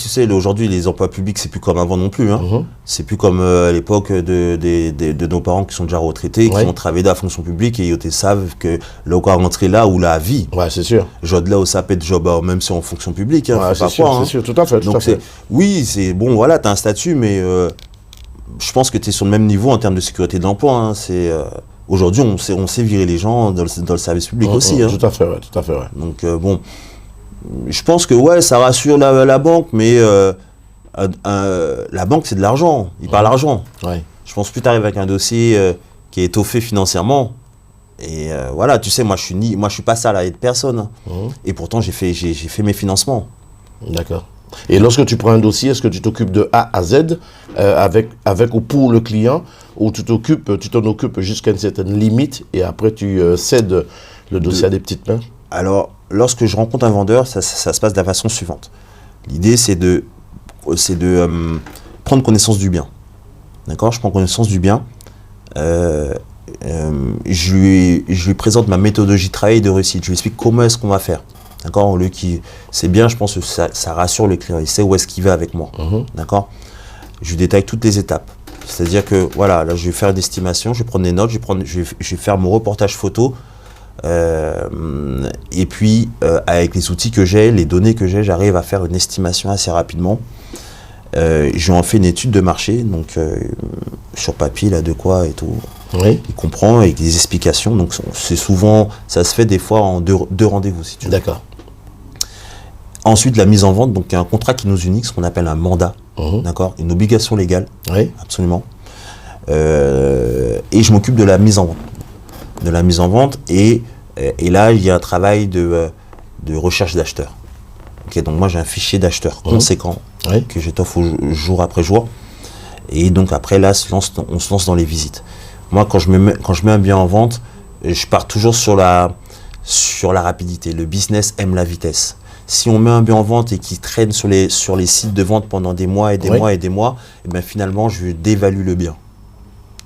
les emplois publics, c'est plus comme avant non plus. Hein. C'est plus comme à l'époque de nos parents qui sont déjà retraités, qui ont travaillé dans la fonction publique et ils savent que là, on rentrer là où la vie. Ouais, c'est sûr. Job là où ça peut être job, même si en fonction publique. Hein, ouais, c'est sûr, tout à fait. Donc, oui, c'est bon, voilà, tu as un statut, mais je pense que tu es sur le même niveau en termes de sécurité de l'emploi. Hein. Aujourd'hui, on sait virer les gens dans le service public aussi. Hein. Tout à fait, ouais, tout à fait. Ouais. Donc, bon. Je pense que ouais, ça rassure la banque, mais la banque, c'est de l'argent. Il parle l'argent. Ouais. Je pense plus tu arrives avec un dossier qui est étoffé financièrement. Et voilà, tu sais, moi, je suis pas salarié de personne. Et pourtant, j'ai fait mes financements. D'accord. Et lorsque tu prends un dossier, est-ce que tu t'occupes de A à Z avec ou pour le client, ou tu t'en occupes jusqu'à une certaine limite et après tu cèdes le dossier à des petites mains? Alors, lorsque je rencontre un vendeur, ça se passe de la façon suivante. L'idée, c'est de prendre connaissance du bien. D'accord? Je prends connaissance du bien. Je lui présente ma méthodologie de travail et de réussite. Je lui explique comment est-ce qu'on va faire. D'accord? C'est bien, je pense que ça rassure le client. Il sait où est-ce qu'il va avec moi. D'accord? Je lui détaille toutes les étapes. C'est-à-dire que, voilà, là, je vais faire une estimation, je vais prendre des notes, je vais faire mon reportage photo. Et puis, avec les outils que j'ai, les données que j'ai, j'arrive à faire une estimation assez rapidement. Je en fais une étude de marché, donc sur papier, là, de quoi et tout. Oui. Il comprend avec des explications. Donc, c'est souvent, ça se fait des fois en deux rendez-vous, si tu veux. D'accord. Ensuite, la mise en vente, donc il y a un contrat qui nous unit, ce qu'on appelle un mandat, d'accord, une obligation légale, absolument. Et je m'occupe de la mise en vente. Et là, il y a un travail de recherche d'acheteurs. Okay, donc moi, j'ai un fichier d'acheteurs conséquent que j'étoffe jour après jour. Et donc après, là, on se lance dans les visites. Moi, quand je mets un bien en vente, je pars toujours sur la rapidité. Le business aime la vitesse. Si on met un bien en vente et qu'il traîne sur les sites de vente pendant des mois et des mois et des mois, et bien finalement, je dévalue le bien.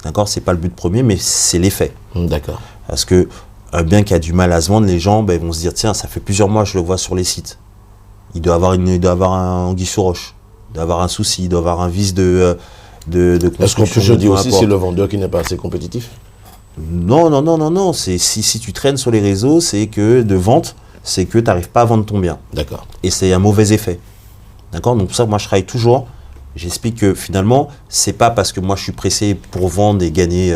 D'accord? C'est pas le but premier, mais c'est l'effet. D'accord. Parce que un bien qui a du mal à se vendre, les gens vont se dire, tiens, ça fait plusieurs mois que je le vois sur les sites. Il doit avoir un anguille sous roche, il doit avoir un souci, il doit avoir un vice de Est-ce qu'on peut se dire aussi c'est le vendeur qui n'est pas assez compétitif? Non. Si tu traînes sur les réseaux, c'est que de vente, c'est que tu n'arrives pas à vendre ton bien. D'accord. Et c'est un mauvais effet. D'accord? Donc pour ça, moi, je travaille toujours. J'explique que finalement, c'est pas parce que moi, je suis pressé pour vendre et gagner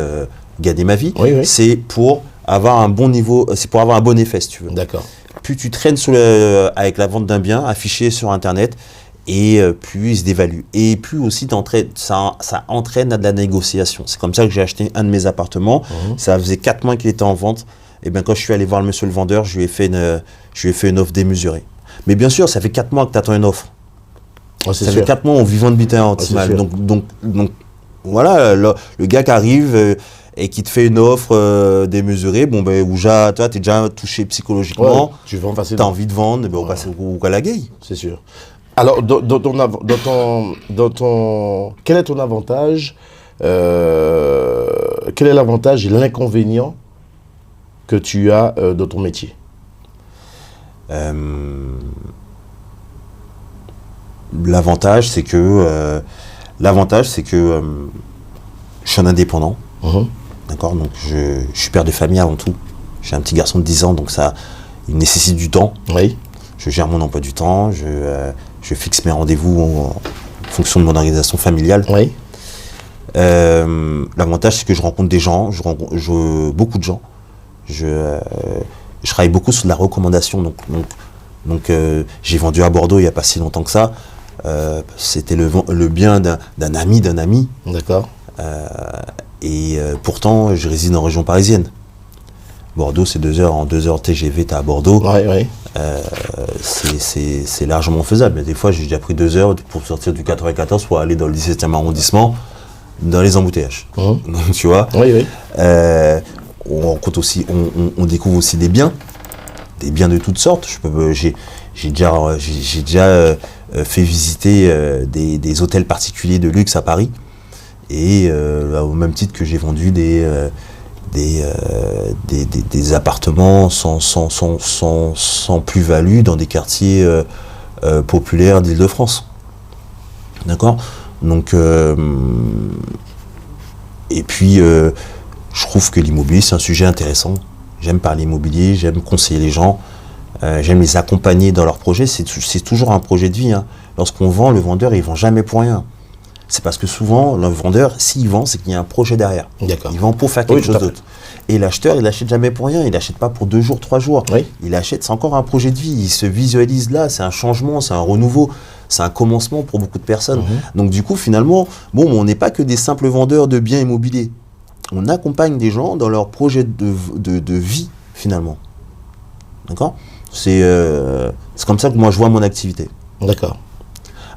ma vie. Oui. C'est pour avoir un bon niveau, c'est pour avoir un bon effet, si tu veux. D'accord. Plus tu traînes avec la vente d'un bien affiché sur Internet, et plus il se dévalue. Et plus aussi, ça entraîne à de la négociation. C'est comme ça que j'ai acheté un de mes appartements. Ça faisait 4 mois qu'il était en vente. Et bien quand je suis allé voir le monsieur le vendeur, je lui ai fait une offre démesurée. Mais bien sûr, ça fait 4 mois que tu attends une offre. Oh, ça fait 4 mois en vivant de butin optimal. Donc voilà, le gars qui arrive et qui te fait une offre démesurée, où toi, tu es déjà touché psychologiquement, tu vends facilement. Tu as envie de vendre, on passe au la gueille. C'est sûr. Alors, quel est ton avantage quel est l'avantage et l'inconvénient que tu as dans ton métier? L'avantage, c'est que je suis un indépendant. D'accord, donc je suis père de famille avant tout. J'ai un petit garçon de 10 ans, donc il nécessite du temps. Oui. Je gère mon emploi du temps, je fixe mes rendez-vous en fonction de mon organisation familiale. Oui. L'avantage, c'est que je rencontre des gens, beaucoup de gens. Je travaille beaucoup sur de la recommandation. Donc j'ai vendu à Bordeaux il n'y a pas si longtemps que ça. C'était le bien d'un ami. D'accord. Et pourtant, je réside en région parisienne. Bordeaux, c'est 2 heures. En 2 heures TGV, tu es à Bordeaux. Oui. C'est largement faisable. Mais des fois, j'ai déjà pris 2 heures pour sortir du 94 pour aller dans le 17e arrondissement, dans les embouteillages. Donc, tu vois. Oui. On rencontre aussi, on découvre aussi des biens de toutes sortes. J'ai déjà fait visiter des hôtels particuliers de luxe à Paris. Et au même titre que j'ai vendu des appartements sans plus-value dans des quartiers populaires d'Île-de-France. D'accord? Donc, et puis, je trouve que l'immobilier, c'est un sujet intéressant. J'aime parler immobilier, j'aime conseiller les gens, j'aime les accompagner dans leurs projets. C'est toujours un projet de vie. Hein. Lorsqu'on vend, le vendeur, il ne vend jamais pour rien. C'est parce que souvent, le vendeur, s'il vend, c'est qu'il y a un projet derrière. D'accord. Il vend pour faire quelque chose d'autre. Et l'acheteur, il n'achète jamais pour rien. Il n'achète pas pour 2 jours, 3 jours. Oui. Il achète, c'est encore un projet de vie. Il se visualise là, c'est un changement, c'est un renouveau. C'est un commencement pour beaucoup de personnes. Donc du coup, finalement, on n'est pas que des simples vendeurs de biens immobiliers. On accompagne des gens dans leur projet de vie, finalement. D'accord ? C'est comme ça que moi, je vois mon activité. D'accord.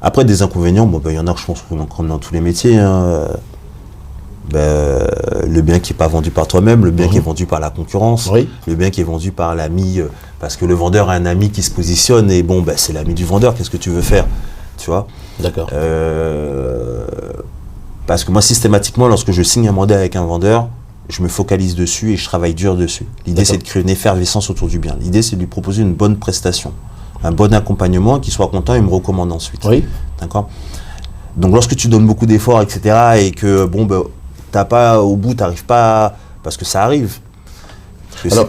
Après, des inconvénients, y en a, je pense, comme dans tous les métiers. Hein. Le bien qui n'est pas vendu par toi-même, le bien qui est vendu par la concurrence, le bien qui est vendu par l'ami, parce que le vendeur a un ami qui se positionne et c'est l'ami du vendeur, qu'est-ce que tu veux faire, tu vois? D'accord. Parce que moi, systématiquement, lorsque je signe un mandat avec un vendeur, je me focalise dessus et je travaille dur dessus. L'idée, c'est de créer une effervescence autour du bien. L'idée, c'est de lui proposer une bonne prestation, un bon accompagnement, qu'il soit content et me recommande ensuite. Oui. D'accord? Donc, lorsque tu donnes beaucoup d'efforts, etc., et que, t'as pas, au bout, t'arrives pas, parce que ça arrive. Alors,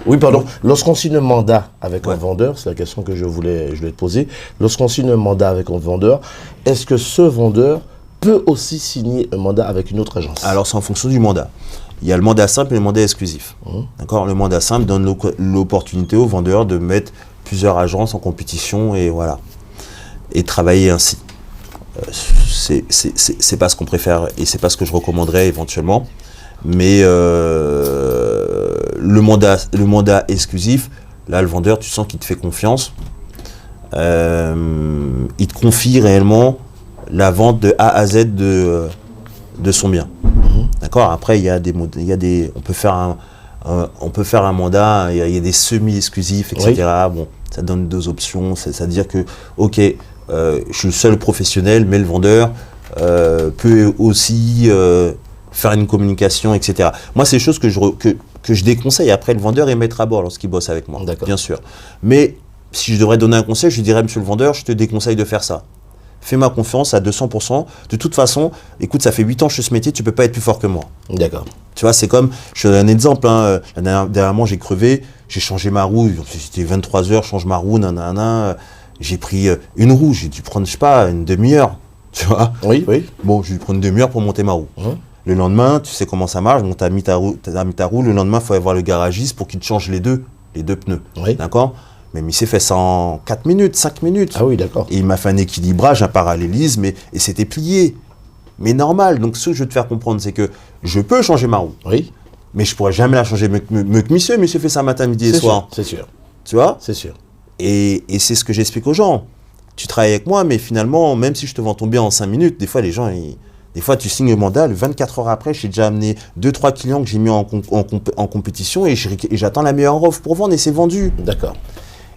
oui, pardon. Lorsqu'on signe un mandat avec un vendeur, c'est la question que je voulais te poser. Lorsqu'on signe un mandat avec un vendeur, est-ce que ce vendeur peut aussi signer un mandat avec une autre agence? Alors, c'est en fonction du mandat. Il y a le mandat simple et le mandat exclusif. D'accord? Le mandat simple donne l'opportunité au vendeur de mettre plusieurs agences en compétition et voilà. Et travailler ainsi. C'est pas ce qu'on préfère et c'est pas ce que je recommanderais éventuellement. Mais le mandat exclusif, là, le vendeur, tu sens qu'il te fait confiance. Il te confie réellement la vente de A à Z de son bien. D'accord? Après, on peut faire un mandat, il y a des semi-exclusifs, etc. Oui. Bon, ça donne 2 options. C'est-à-dire que, ok, je suis le seul professionnel, mais le vendeur peut aussi faire une communication, etc. Moi, c'est des choses que je déconseille. Après, le vendeur est maître à bord lorsqu'il bosse avec moi, bien sûr. Mais si je devrais donner un conseil, je dirais, monsieur le vendeur, je te déconseille de faire ça. Fais-moi confiance à 200%. De toute façon, écoute, ça fait 8 ans que je fais ce métier, tu ne peux pas être plus fort que moi. D'accord. Tu vois, c'est comme, je te donne un exemple. Hein, dernièrement, j'ai crevé, j'ai changé ma roue. C'était 23 heures, je change ma roue, j'ai pris une roue, j'ai dû prendre, je sais pas, une demi-heure. Tu vois? Oui, oui. Bon, j'ai dû prendre une demi-heure pour monter ma roue. Le lendemain, tu sais comment ça marche. Bon, tu as mis ta roue. Le lendemain, il faut aller voir le garagiste pour qu'il te change les deux pneus. Oui. D'accord? Même il s'est fait ça en 4 minutes, 5 minutes. Ah oui, d'accord. Et il m'a fait un équilibrage, un parallélisme, et c'était plié. Mais normal. Donc, ce que je veux te faire comprendre, c'est que je peux changer ma roue. Oui. Mais je ne pourrais jamais la changer mieux que monsieur. Monsieur fait ça matin, midi et soir. C'est sûr. Tu vois? C'est sûr. Et c'est ce que j'explique aux gens. Tu travailles avec moi, mais finalement, même si je te vends ton bien en 5 minutes, des fois, les gens, des fois, tu signes le mandat, le 24 heures après, j'ai déjà amené 2-3 clients que j'ai mis en compétition et j'attends la meilleure offre pour vendre et c'est vendu. D'accord.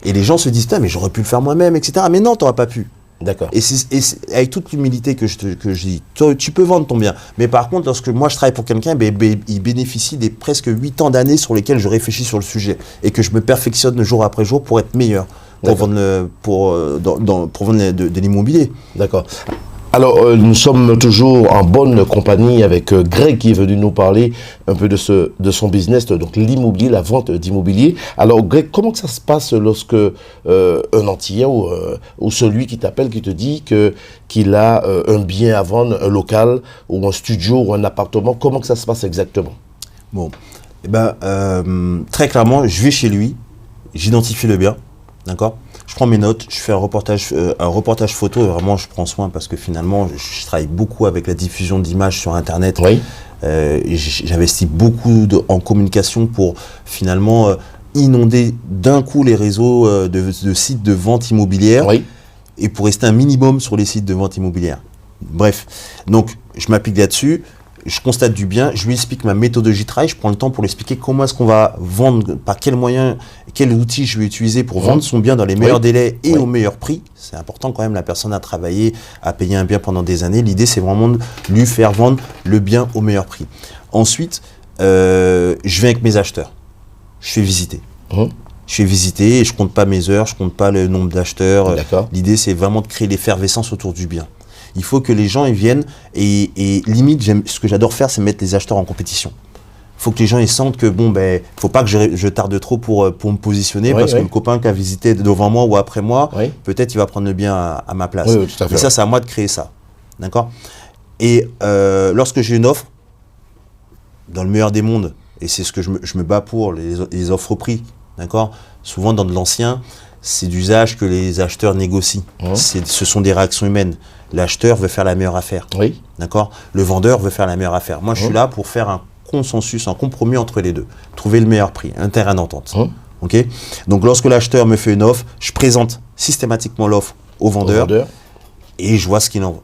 Et les gens se disent, mais j'aurais pu le faire moi-même, etc. Mais non, tu n'auras pas pu. D'accord. Et c'est avec toute l'humilité que je dis, tu peux vendre ton bien. Mais par contre, lorsque moi je travaille pour quelqu'un, il bénéficie des presque 8 ans d'années sur lesquels je réfléchis sur le sujet et que je me perfectionne jour après jour pour être meilleur, pour vendre de l'immobilier. D'accord. Alors, nous sommes toujours en bonne compagnie avec Greg qui est venu nous parler un peu de son business, donc l'immobilier, la vente d'immobilier. Alors, Greg, comment que ça se passe lorsque un Antillais ou celui qui t'appelle, qui te dit qu'il a un bien à vendre, un local ou un studio ou un appartement, comment que ça se passe exactement? Bon, très clairement, je vais chez lui, j'identifie le bien, d'accord? Je prends mes notes, je fais un reportage photo et vraiment je prends soin parce que finalement je travaille beaucoup avec la diffusion d'images sur internet. Oui. J'investis beaucoup en communication pour finalement inonder d'un coup les réseaux de sites de vente immobilière. Oui. Et pour rester un minimum sur les sites de vente immobilière. Bref, donc je m'applique là-dessus. Je constate du bien, je lui explique ma méthodologie de travail, je prends le temps pour lui expliquer comment est-ce qu'on va vendre, par quel moyen, quel outil je vais utiliser pour vendre son bien dans les meilleurs délais et au meilleur prix. C'est important quand même, la personne a travaillé, a payé un bien pendant des années. L'idée, c'est vraiment de lui faire vendre le bien au meilleur prix. Ensuite, je vais avec mes acheteurs, je fais visiter. Je Je fais visiter et je compte pas mes heures, je compte pas le nombre d'acheteurs. L'idée, c'est vraiment de créer l'effervescence autour du bien. Il faut que les gens ils viennent et limite, ce que j'adore faire, c'est mettre les acheteurs en compétition. Il faut que les gens ils sentent que faut pas que je tarde trop pour me positionner parce que le copain qui a visité devant moi ou après moi, peut-être il va prendre le bien à ma place. Tout à fait. Et ça, c'est à moi de créer ça. D'accord ? Et lorsque j'ai une offre, dans le meilleur des mondes, et c'est ce que je me bats pour, les offres prix, d'accord ? Souvent dans de l'ancien, c'est d'usage que les acheteurs négocient. Ce sont des réactions humaines. L'acheteur veut faire la meilleure affaire. D'accord ? Le vendeur veut faire la meilleure affaire. Moi, je suis là pour faire un consensus, un compromis entre les deux. Trouver le meilleur prix, un terrain d'entente. Okay ? Donc, lorsque l'acheteur me fait une offre, je présente systématiquement l'offre au vendeur. Et je vois ce qu'il en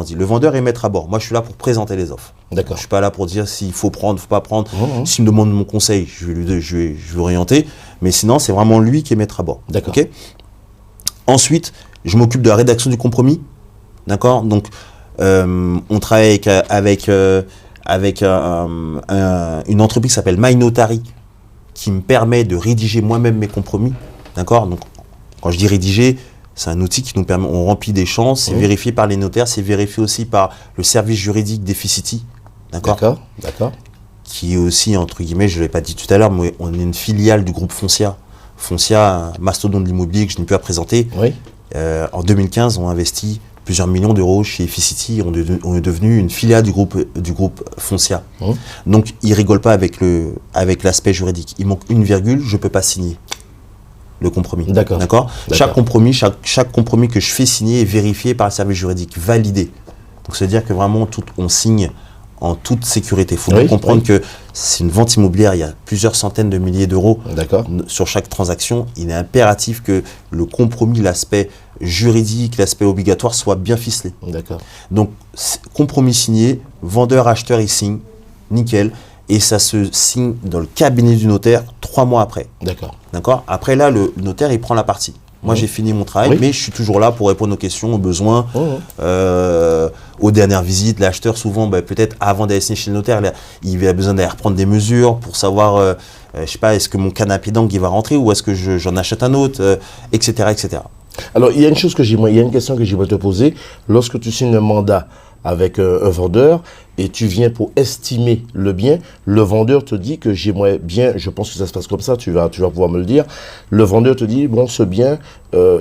dit. Le vendeur est maître à bord. Moi, je suis là pour présenter les offres. D'accord. Je suis pas là pour dire s'il faut prendre, faut pas prendre. S'il me demande mon conseil, je vais orienter. Mais sinon, c'est vraiment lui qui est maître à bord. D'accord. Okay ? Ensuite, je m'occupe de la rédaction du compromis. D'accord ? Donc, on travaille avec une entreprise qui s'appelle MyNotary, qui me permet de rédiger moi-même mes compromis. D'accord ? Donc, quand je dis rédiger, c'est un outil qui nous permet, on remplit des champs, c'est vérifié par les notaires, c'est vérifié aussi par le service juridique d'Efficity, d'accord, qui est aussi, entre guillemets, je ne l'ai pas dit tout à l'heure, mais on est une filiale du groupe Foncia. Foncia, un mastodonte de l'immobilier que je n'ai plus à présenter. En 2015, on a investi plusieurs millions d'euros chez Efficity, on est devenu une filiale du groupe Foncia. Donc, ils ne rigolent pas avec l'aspect juridique. Il manque une virgule, je ne peux pas signer le compromis. D'accord. Chaque compromis que je fais signer est vérifié par le service juridique, validé. Donc, c'est-à-dire que vraiment, on signe en toute sécurité. Il faut bien comprendre que c'est une vente immobilière, il y a plusieurs centaines de milliers d'euros sur chaque transaction. Il est impératif que le compromis, l'aspect juridique, l'aspect obligatoire soit bien ficelé. Donc, compromis signé, vendeur, acheteur, il signe, nickel. Et ça se signe dans le cabinet du notaire 3 mois après. D'accord. Après là, le notaire, il prend la partie. Moi, j'ai fini mon travail, mais je suis toujours là pour répondre aux questions, aux besoins, aux dernières visites. L'acheteur, souvent, peut-être avant d'aller signer chez le notaire, il a besoin d'aller reprendre des mesures pour savoir, je sais pas, est-ce que mon canapé d'angle il va rentrer ou est-ce que j'en achète un autre, etc., etc. Alors, il y a une question que j'aimerais te poser. Lorsque tu signes un mandat avec un vendeur et tu viens pour estimer le bien, le vendeur te dit que j'aimerais bien, je pense que ça se passe comme ça, tu vas pouvoir me le dire, le vendeur te dit, bon, ce bien,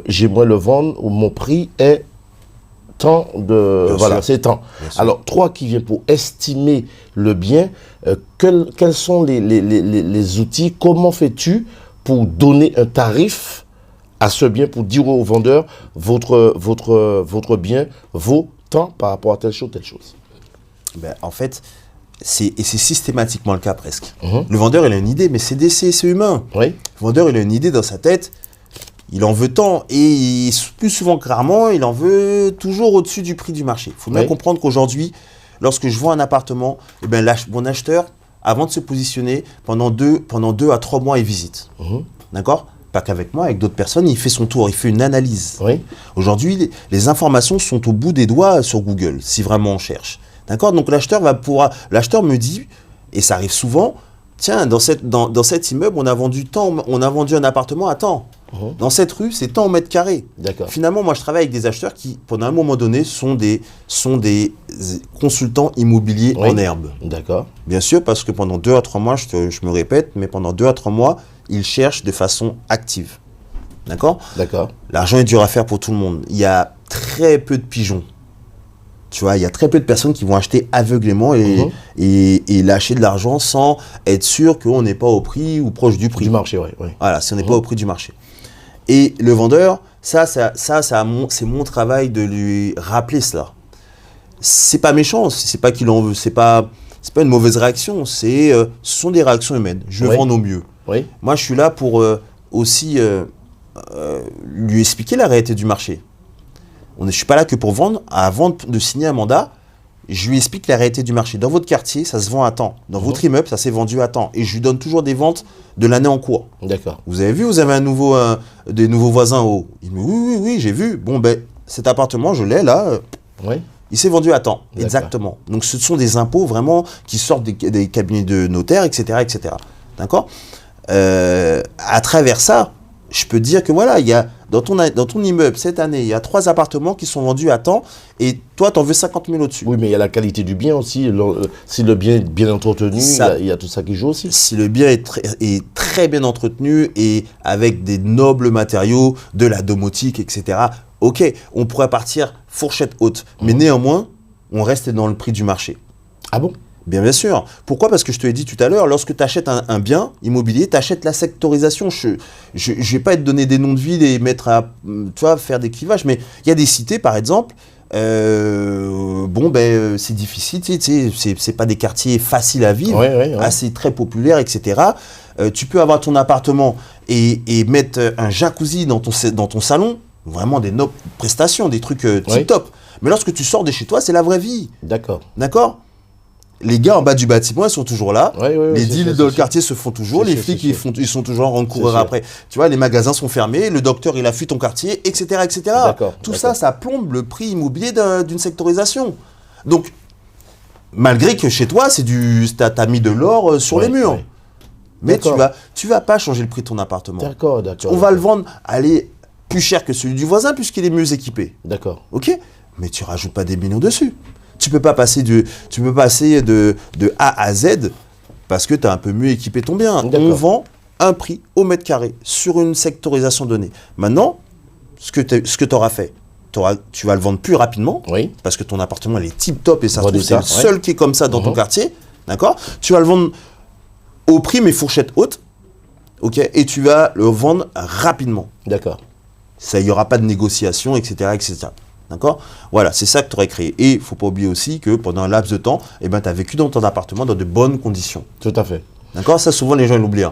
j'aimerais le vendre, mon prix est tant de... Voilà, c'est tant. Alors, toi qui viens pour estimer le bien, quels sont les outils, comment fais-tu pour donner un tarif à ce bien, pour dire au vendeur, votre bien vaut tant par rapport à telle chose. En fait, c'est systématiquement le cas presque. Le vendeur, il a une idée, mais c'est humain. Le vendeur, il a une idée dans sa tête, il en veut tant, et plus souvent que rarement, il en veut toujours au-dessus du prix du marché. Il faut bien comprendre qu'aujourd'hui, lorsque je vends un appartement, mon acheteur, avant de se positionner, pendant 2 à 3 mois, il visite. D'accord ? Pas qu'avec moi, avec d'autres personnes, il fait son tour, il fait une analyse. Aujourd'hui, les informations sont au bout des doigts sur Google, si vraiment on cherche. D'accord ? Donc l'acheteur me dit, et ça arrive souvent, tiens, dans cet immeuble, on a vendu un appartement à tant. Dans cette rue, c'est tant en mètres carrés. Finalement, moi, je travaille avec des acheteurs qui, pendant un moment donné, sont des consultants immobiliers en herbe. Bien sûr, parce que pendant 2 à 3 mois, je me répète, mais pendant 2 à 3 mois, ils cherchent de façon active. D'accord ? L'argent est dur à faire pour tout le monde. Il y a très peu de pigeons. Tu vois, il y a très peu de personnes qui vont acheter aveuglément et lâcher de l'argent sans être sûr qu'on n'est pas au prix ou proche du prix. Du marché, Voilà, si on n'est pas au prix du marché. Et le vendeur, c'est mon travail de lui rappeler cela. C'est pas méchant, c'est pas qu'il en veut, c'est pas une mauvaise réaction, ce sont des réactions humaines. Je vends au mieux. Moi, je suis là pour aussi lui expliquer la réalité du marché. Je ne suis pas là que pour vendre. Avant de signer un mandat, je lui explique la réalité du marché. Dans votre quartier, ça se vend à temps. Dans votre immeuble, ça s'est vendu à temps. Et je lui donne toujours des ventes de l'année en cours. Vous avez vu, vous avez des nouveaux voisins en haut. Il me dit, oui, j'ai vu. Bon, cet appartement, je l'ai là. Il s'est vendu à temps. Exactement. Donc, ce sont des impôts vraiment qui sortent des cabinets de notaires, etc., etc. D'accord ? à travers ça, je peux dire que voilà, il y a dans ton immeuble cette année, il y a 3 appartements qui sont vendus à temps et toi, tu en veux 50 000 au-dessus. Oui, mais il y a la qualité du bien aussi. Si le bien est bien entretenu, il y a tout ça qui joue aussi. Si le bien est très bien entretenu et avec des nobles matériaux, de la domotique, etc., ok, on pourrait partir fourchette haute. Mais néanmoins, on reste dans le prix du marché. Ah bon? Bien sûr. Pourquoi? Parce que je te l'ai dit tout à l'heure, lorsque tu achètes un bien immobilier, tu achètes la sectorisation. Je ne vais pas te donner des noms de villes et mettre à faire des clivages, mais il y a des cités, par exemple, c'est difficile, c'est pas des quartiers faciles à vivre, assez très populaires, etc. Tu peux avoir ton appartement et mettre un jacuzzi dans ton salon, vraiment des nobles prestations, des trucs tip-top. Mais lorsque tu sors de chez toi, c'est la vraie vie. D'accord. D'accord? Les gars en bas du bâtiment, ils sont toujours là. Les deals dans le quartier se font toujours. Les flics, ils sont toujours en train de courir après. Tu vois, les magasins sont fermés. Le docteur, il a fui ton quartier, etc., etc. Tout ça, ça plombe le prix immobilier d'une sectorisation. Donc, malgré que chez toi, t'as mis de l'or sur les murs. Mais tu vas pas changer le prix de ton appartement. D'accord. On va le vendre, aller plus cher que celui du voisin puisqu'il est mieux équipé. D'accord. Ok? Mais tu rajoutes pas des millions dessus. Tu peux pas passer de A à Z parce que tu as un peu mieux équipé ton bien. On vend un prix au mètre carré sur une sectorisation donnée. Maintenant, ce que tu auras fait, tu vas le vendre plus rapidement parce que ton appartement il est tip top et ça se trouve c'est le seul qui est comme ça dans ton quartier. D'accord? Tu vas le vendre au prix mais fourchette haute. Ok? Et tu vas le vendre rapidement. D'accord. Ça, il n'y aura pas de négociation, etc., etc. D'accord? Voilà, c'est ça que tu aurais créé. Et il ne faut pas oublier aussi que pendant un laps de temps, tu as vécu dans ton appartement dans de bonnes conditions. Tout à fait. D'accord? Ça, souvent, les gens l'oublient.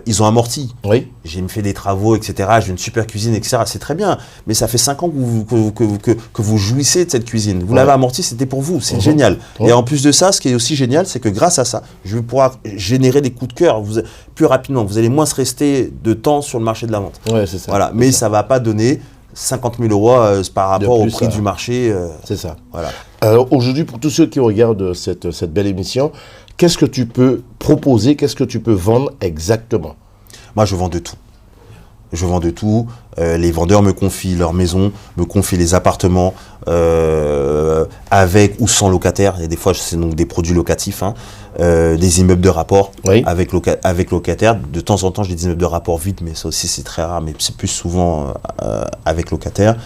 Ils ont amorti. Oui. J'ai fait des travaux, etc. J'ai une super cuisine, etc. C'est très bien. Mais ça fait 5 ans que vous jouissez de cette cuisine. Vous l'avez amorti, c'était pour vous. C'est génial. Et en plus de ça, ce qui est aussi génial, c'est que grâce à ça, je vais pouvoir générer des coups de cœur plus rapidement. Vous allez moins se rester de temps sur le marché de la vente. Ouais, c'est ça. Voilà. Mais ça ne va pas donner 50 000 euros par rapport au prix du marché. C'est ça. Voilà. Alors aujourd'hui, pour tous ceux qui regardent cette belle émission, qu'est-ce que tu peux proposer, qu'est-ce que tu peux vendre exactement? Moi, je vends de tout. Je vends de tout. Les vendeurs me confient leur maison, me confient les appartements avec ou sans locataire. Et des fois, c'est donc des produits locatifs, des immeubles de rapport avec locataire. De temps en temps, j'ai des immeubles de rapport vides, mais ça aussi, c'est très rare, mais c'est plus souvent avec locataire.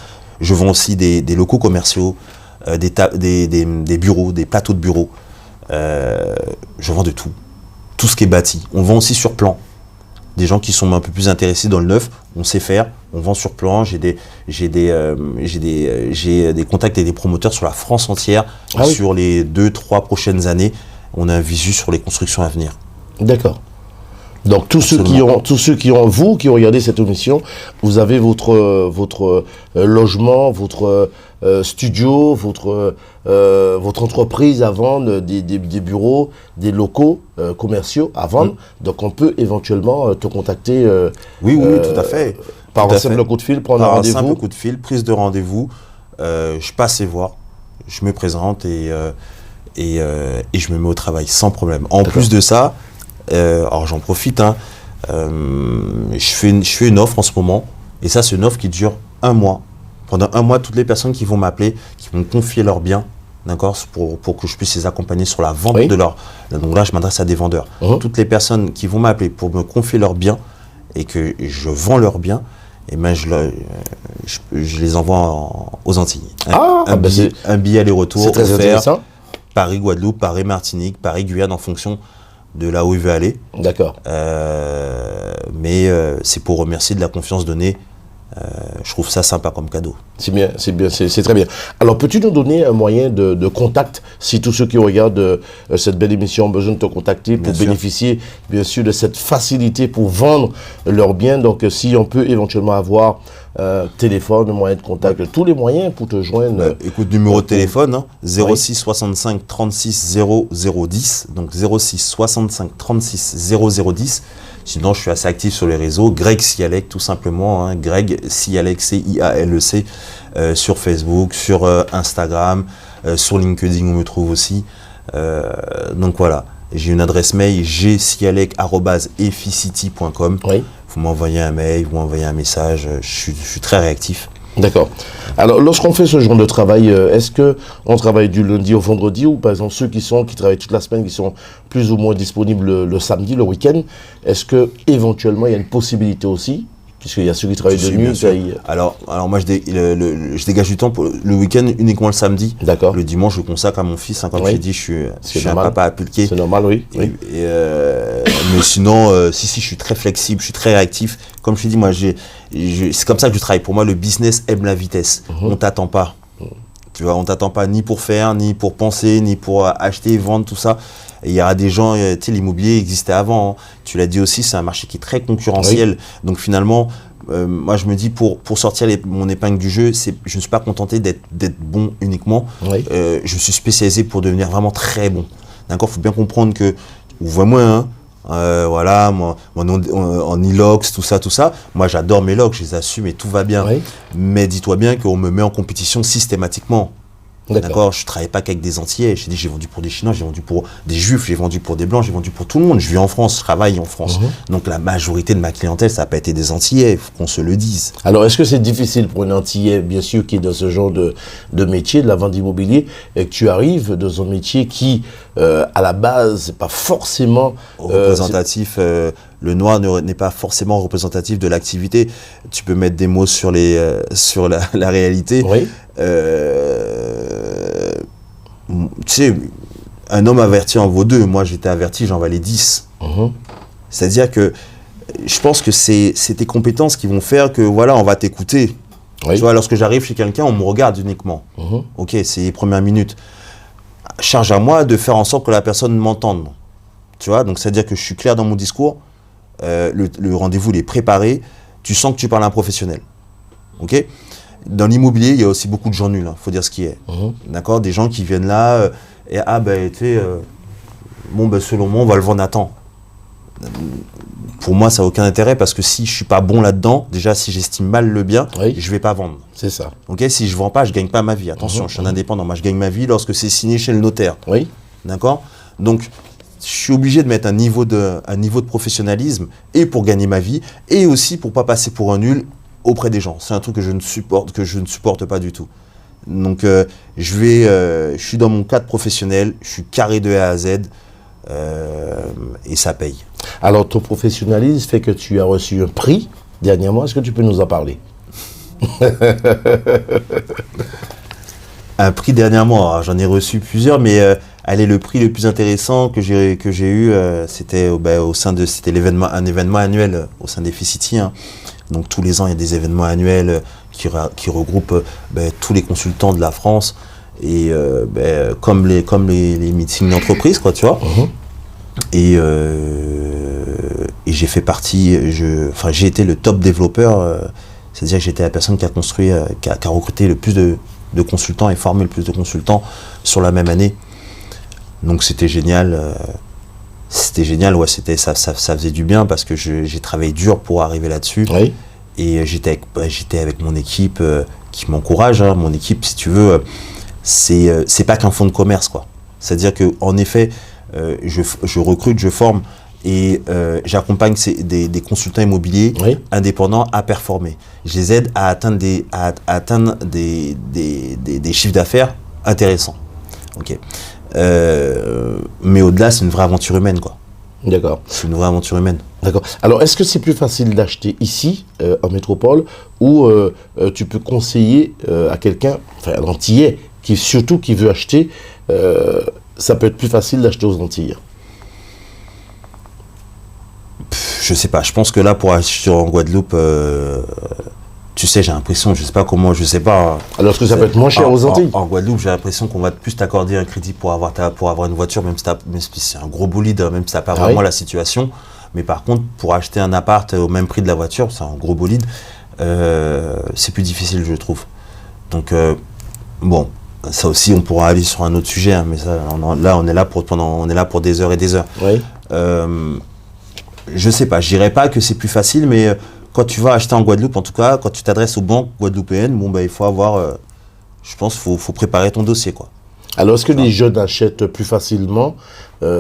Je vends aussi des locaux commerciaux, des bureaux, des plateaux de bureaux. Je vends de tout. Tout ce qui est bâti. On vend aussi sur plan. Des gens qui sont un peu plus intéressés dans le neuf, on sait faire, on vend sur plan. J'ai des contacts et des promoteurs sur la France entière. Sur les 2-3 prochaines années, on a un visu sur les constructions à venir. D'accord. Donc tous ceux qui ont regardé cette émission, vous avez votre logement, votre studio, votre entreprise à vendre, des bureaux, des locaux commerciaux à vendre. Donc on peut éventuellement te contacter. Oui, tout à fait. Par un simple coup de fil, prendre un rendez-vous. Par un simple coup de fil, prise de rendez-vous. Je passe les voir, je me présente et je me mets au travail sans problème. En plus de ça, alors j'en profite, je fais une offre en ce moment, et ça c'est une offre qui dure 1 mois. Pendant 1 mois, toutes les personnes qui vont m'appeler, qui vont me confier leurs biens, d'accord, pour que je puisse les accompagner sur la vente de leurs... Donc là, je m'adresse à des vendeurs. Toutes les personnes qui vont m'appeler pour me confier leurs biens et que je vends leurs biens, et ben je les envoie aux Antilles. Un billet aller-retour c'est très intéressant. Paris-Guadeloupe, Paris-Martinique, Paris-Guyane en fonction de là où il veut aller. D'accord. Mais c'est pour remercier de la confiance donnée. Je trouve ça sympa comme cadeau. C'est bien, c'est très bien. Alors, peux-tu nous donner un moyen de contact, si tous ceux qui regardent cette belle émission ont besoin de te contacter pour bénéficier, bien sûr, de cette facilité pour vendre leurs biens. Donc, si on peut éventuellement avoir téléphone, moyen de contact, tous les moyens pour te joindre. Écoute, numéro de téléphone, 06 65 36 0010. Donc, 06 65 36 0010. Sinon, je suis assez actif sur les réseaux. Greg Cialec, tout simplement. Greg Cialec, C-I-A-L-E-C, sur Facebook, sur Instagram, sur LinkedIn, on me trouve aussi. Donc voilà. J'ai une adresse mail gcialec@eficity.com. Oui. Vous m'envoyez un mail, vous m'envoyez un message, je suis très réactif. D'accord. Alors, lorsqu'on fait ce genre de travail, est-ce qu'on travaille du lundi au vendredi ou par exemple ceux qui travaillent toute la semaine, qui sont plus ou moins disponibles le samedi, le week-end, est-ce que éventuellement il y a une possibilité aussi, puisqu'il y a ceux qui travaillent de nuit. Alors moi je dégage du temps pour le week-end uniquement le samedi. D'accord. Le dimanche je consacre à mon fils. Comme Oui. j'ai dit, je suis un papa appliqué. C'est normal, oui. Mais sinon, si je suis très flexible, je suis très réactif. Comme je t'ai dit, moi c'est comme ça que je travaille. Pour moi, le business aime la vitesse. On t'attend pas. Tu vois, on t'attend pas ni pour faire, ni pour penser, ni pour acheter, vendre, tout ça. Et il y aura des gens, tu sais, l'immobilier existait avant. Hein. Tu l'as dit aussi, c'est un marché qui est très concurrentiel. Oui. Donc finalement, moi je me dis, pour sortir mon épingle du jeu, je ne suis pas contenté d'être bon uniquement. Oui. Je suis spécialisé pour devenir vraiment très bon. D'accord, il faut bien comprendre que, vois-moi, hein, voilà, moi en e-logs, tout ça. Moi, j'adore mes logs, je les assume et tout va bien. Oui. Mais dis-toi bien qu'on me met en compétition systématiquement. D'accord, je ne travaille pas qu'avec des Antillais. J'ai dit, j'ai vendu pour des Chinois, j'ai vendu pour des Juifs, j'ai vendu pour des Blancs, j'ai vendu pour tout le monde. Je vis en France, je travaille en France. Donc la majorité de ma clientèle, ça n'a pas été des Antillais, il faut qu'on se le dise. Alors, est-ce que c'est difficile pour un Antillais, bien sûr, qui est dans ce genre de métier, de la vente immobilier, et que tu arrives dans un métier qui, à la base, n'est pas forcément représentatif. Le noir n'est pas forcément représentatif de l'activité. Tu peux mettre des mots sur la réalité. Oui. Tu sais, un homme averti en vaut deux. Moi, j'étais averti, j'en valais 10. C'est-à-dire que je pense que c'est tes compétences qui vont faire que, voilà, on va t'écouter. Oui. Tu vois, lorsque j'arrive chez quelqu'un, on me regarde uniquement. Ok, c'est les premières minutes. Charge à moi de faire en sorte que la personne m'entende. Tu vois, donc c'est-à-dire que je suis clair dans mon discours. Le rendez-vous il est préparé, tu sens que tu parles à un professionnel. Ok. Dans l'immobilier, il y a aussi beaucoup de gens nuls, faut dire ce qui est. D'accord, des gens qui viennent là et selon moi, on va le vendre à temps. Pour moi, ça n'a aucun intérêt parce que si je suis pas bon là-dedans, déjà si j'estime mal le bien, oui. Je vais pas vendre. C'est ça. Ok, si je vends pas, je gagne pas ma vie. Attention, je suis un indépendant, moi je gagne ma vie lorsque c'est signé chez le notaire. Oui. D'accord. Donc je suis obligé de mettre un niveau de professionnalisme et pour gagner ma vie et aussi pour pas passer pour un nul auprès des gens. C'est un truc que je ne supporte pas du tout. Donc je suis dans mon cadre professionnel, je suis carré de A à Z et ça paye. Alors ton professionnalisme fait que tu as reçu un prix dernièrement. Est-ce que tu peux nous en parler? Un prix dernièrement, j'en ai reçu plusieurs, mais le prix le plus intéressant que j'ai eu, c'était un événement annuel au sein d'Eficity. Hein. Donc tous les ans, il y a des événements annuels qui regroupent tous les consultants de la France et comme les meetings d'entreprise, quoi, tu vois. Et j'ai fait partie, j'ai été le top développeur, c'est-à-dire que j'étais la personne qui a construit, qui a recruté le plus de consultants et formé le plus de consultants sur la même année. Donc c'était génial. Ouais, ça faisait du bien parce que j'ai travaillé dur pour arriver là-dessus. Oui. Et j'étais avec mon équipe qui m'encourage. Hein. Mon équipe, si tu veux, c'est pas qu'un fonds de commerce, quoi. C'est-à-dire qu'en effet, je recrute, je forme et j'accompagne des consultants immobiliers oui. indépendants à performer. Je les aide à atteindre des chiffres d'affaires intéressants. Ok. Mais au-delà, c'est une vraie aventure humaine, quoi. D'accord. C'est une vraie aventure humaine. D'accord. Alors, est-ce que c'est plus facile d'acheter ici, en métropole, ou tu peux conseiller à quelqu'un, un Antillais, qui veut acheter, ça peut être plus facile d'acheter aux Antilles? Je sais pas. Je pense que là, pour acheter en Guadeloupe, tu sais, j'ai l'impression, je sais pas. Alors, est-ce que ça peut être moins cher aux Antilles? En Guadeloupe, j'ai l'impression qu'on va plus t'accorder un crédit pour avoir une voiture, même si c'est un gros bolide, même si t'as pas vraiment la situation. Mais par contre, pour acheter un appart au même prix de la voiture, c'est un gros bolide, c'est plus difficile, je trouve. Donc, bon, ça aussi, on pourra aller sur un autre sujet, hein, mais ça, là, on est là pour des heures et des heures. Oui. Je sais pas, je dirais pas que c'est plus facile, mais quand tu vas acheter en Guadeloupe, en tout cas, quand tu t'adresses aux banques guadeloupéennes, il faut avoir, je pense, faut préparer ton dossier, quoi. Alors, est-ce que les jeunes achètent plus facilement,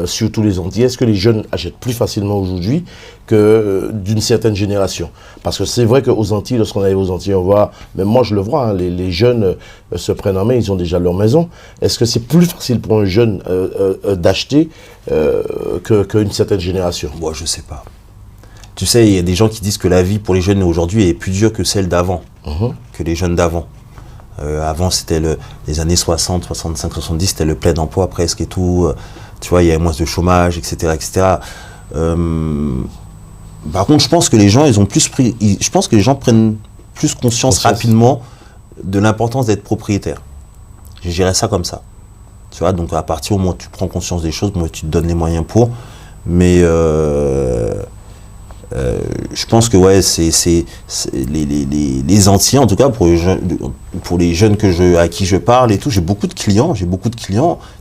surtout les Antilles, est-ce que les jeunes achètent plus facilement aujourd'hui que d'une certaine génération? Parce que c'est vrai qu'aux Antilles, lorsqu'on arrive aux Antilles, on voit, même moi je le vois, hein, les jeunes se prennent en main, ils ont déjà leur maison. Est-ce que c'est plus facile pour un jeune d'acheter qu'une certaine génération? Moi, je sais pas. Tu sais, il y a des gens qui disent que la vie pour les jeunes aujourd'hui est plus dure que celle d'avant, que les jeunes d'avant. Avant, c'était les années 60, 65, 70, c'était le plein emploi presque et tout. Tu vois, il y avait moins de chômage, etc., etc. Par contre, je pense que les gens, je pense que les gens prennent plus conscience rapidement de l'importance d'être propriétaire. Je dirais ça comme ça. Tu vois, donc à partir du moment où tu prends conscience des choses, moi, tu te donnes les moyens pour. Mais je pense que ouais, c'est les Antillais, en tout cas pour les jeunes à qui je parle et tout, j'ai beaucoup de clients,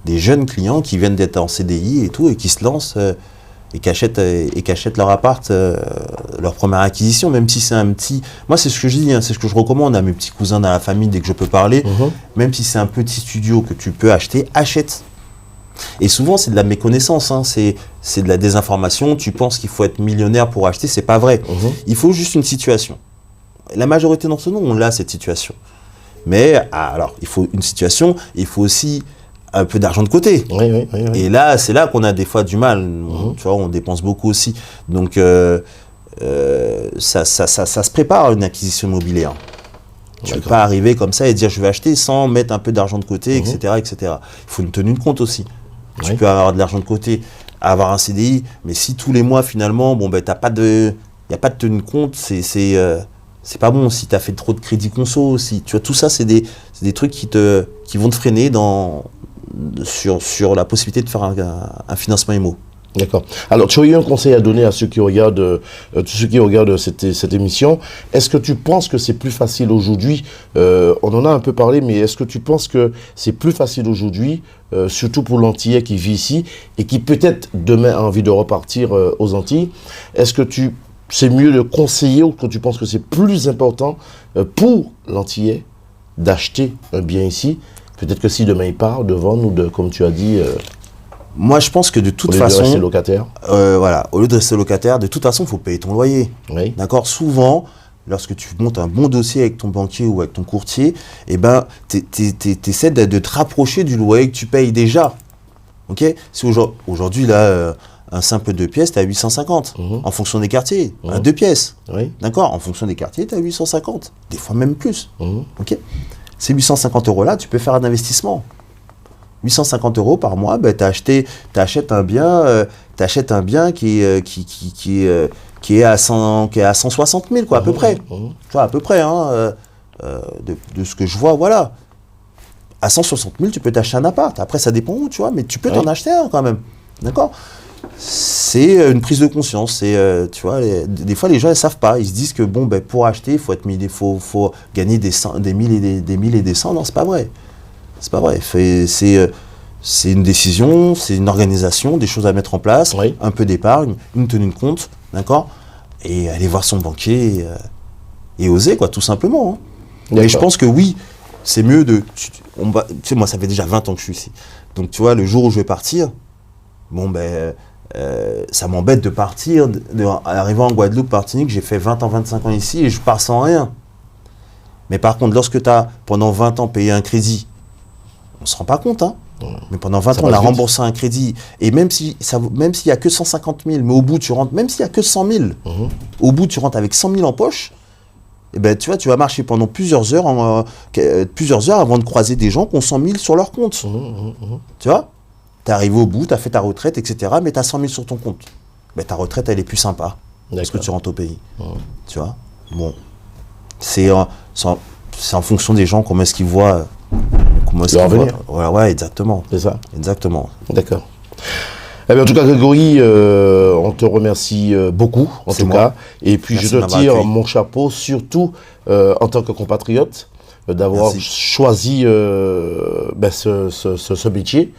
des jeunes clients qui viennent d'être en CDI et tout, et qui se lancent et qui achètent leur appart, leur première acquisition, même si c'est un petit... Moi, c'est ce que je dis, hein, c'est ce que je recommande à mes petits cousins dans la famille dès que je peux parler, même si c'est un petit studio que tu peux acheter, achète. Et souvent, c'est de la méconnaissance, hein, c'est de la désinformation. Tu penses qu'il faut être millionnaire pour acheter, c'est pas vrai. Il faut juste une situation. La majorité d'entre nous, on a cette situation. Mais, alors, il faut une situation, il faut aussi un peu d'argent de côté. Oui. Et là, c'est là qu'on a des fois du mal. Tu vois, on dépense beaucoup aussi. Donc, ça se prépare une acquisition immobilière. Tu ne peux pas arriver comme ça et dire je vais acheter sans mettre un peu d'argent de côté, etc., etc. Il faut une tenue de compte aussi. Tu peux avoir de l'argent de côté, avoir un CDI, mais si tous les mois finalement, bon ben il n'y a pas de tenue de compte, c'est pas bon. Si tu as fait trop de crédit conso, si tu vois, tout ça c'est des trucs qui vont te freiner sur la possibilité de faire un financement IMO. D'accord. Alors, tu as eu un conseil à donner à ceux qui regardent, cette émission. Est-ce que tu penses que c'est plus facile aujourd'hui, on en a un peu parlé, mais est-ce que tu penses que c'est plus facile aujourd'hui, surtout pour l'Antillais qui vit ici et qui peut-être demain a envie de repartir aux Antilles? Est-ce que c'est mieux de conseiller ou que tu penses que c'est plus important pour l'Antillais d'acheter un bien ici? Peut-être que si demain il part, de vendre ou de, comme tu as dit... Moi, je pense que de toute façon, au lieu de rester locataire, voilà, au lieu de rester locataire, de toute façon, il faut payer ton loyer. Oui. D'accord. Souvent, lorsque tu montes un bon dossier avec ton banquier ou avec ton courtier, eh ben, t'essaies de te rapprocher du loyer que tu payes déjà. Ok. Si aujourd'hui là, un simple 2 pièces, t'es à 850 en fonction des quartiers. Un 2 pièces. Oui. D'accord. En fonction des quartiers, t'es à 850. Des fois même plus. Ok. Ces 850 € là, tu peux faire un investissement. 850 € par mois, ben, t'achètes un bien qui est à 160 000, quoi, à peu près. Tu vois, à peu près, hein, de ce que je vois, voilà. À 160 000, tu peux t'acheter un appart. Après, ça dépend où, tu vois, mais tu peux t'en acheter un quand même. D'accord? C'est une prise de conscience. Tu vois, des fois, les gens ne savent pas. Ils se disent que bon, ben, pour acheter, il faut gagner des mille et des cents. Non, c'est pas vrai. C'est pas vrai. C'est une décision, c'est une organisation, des choses à mettre en place, un peu d'épargne, une tenue de compte, d'accord? Et aller voir son banquier et oser, quoi, tout simplement. Hein. Et je pense que oui, c'est mieux tu sais, moi, ça fait déjà 20 ans que je suis ici. Donc, tu vois, le jour où je vais partir, bon, ben, ça m'embête de partir, d'arriver en Guadeloupe, Martinique, j'ai fait 20 ans, 25 ans ici et je pars sans rien. Mais par contre, lorsque tu as, pendant 20 ans, payé un crédit, on ne se rend pas compte, hein. Mais pendant 20 ans, on a remboursé un crédit. Et même s'il n'y a que 150 000, mais au bout, tu rentres, même s'il n'y a que 100 000, au bout, tu rentres avec 100 000 en poche, et ben, tu vois, tu vas marcher pendant plusieurs heures avant de croiser des gens qui ont 100 000 sur leur compte. Tu vois, tu es arrivé au bout, tu as fait ta retraite, etc., mais tu as 100 000 sur ton compte. Ben, ta retraite, elle est plus sympa. Parce que tu rentres au pays. Tu vois, bon. C'est en fonction des gens, comment est-ce qu'ils voient... Ouais, exactement. C'est ça. Exactement. D'accord. Eh bien, en tout cas, Grégory, on te remercie beaucoup, en tout cas. Et puis, merci, je te tire mon chapeau, surtout en tant que compatriote. d'avoir choisi ce métier.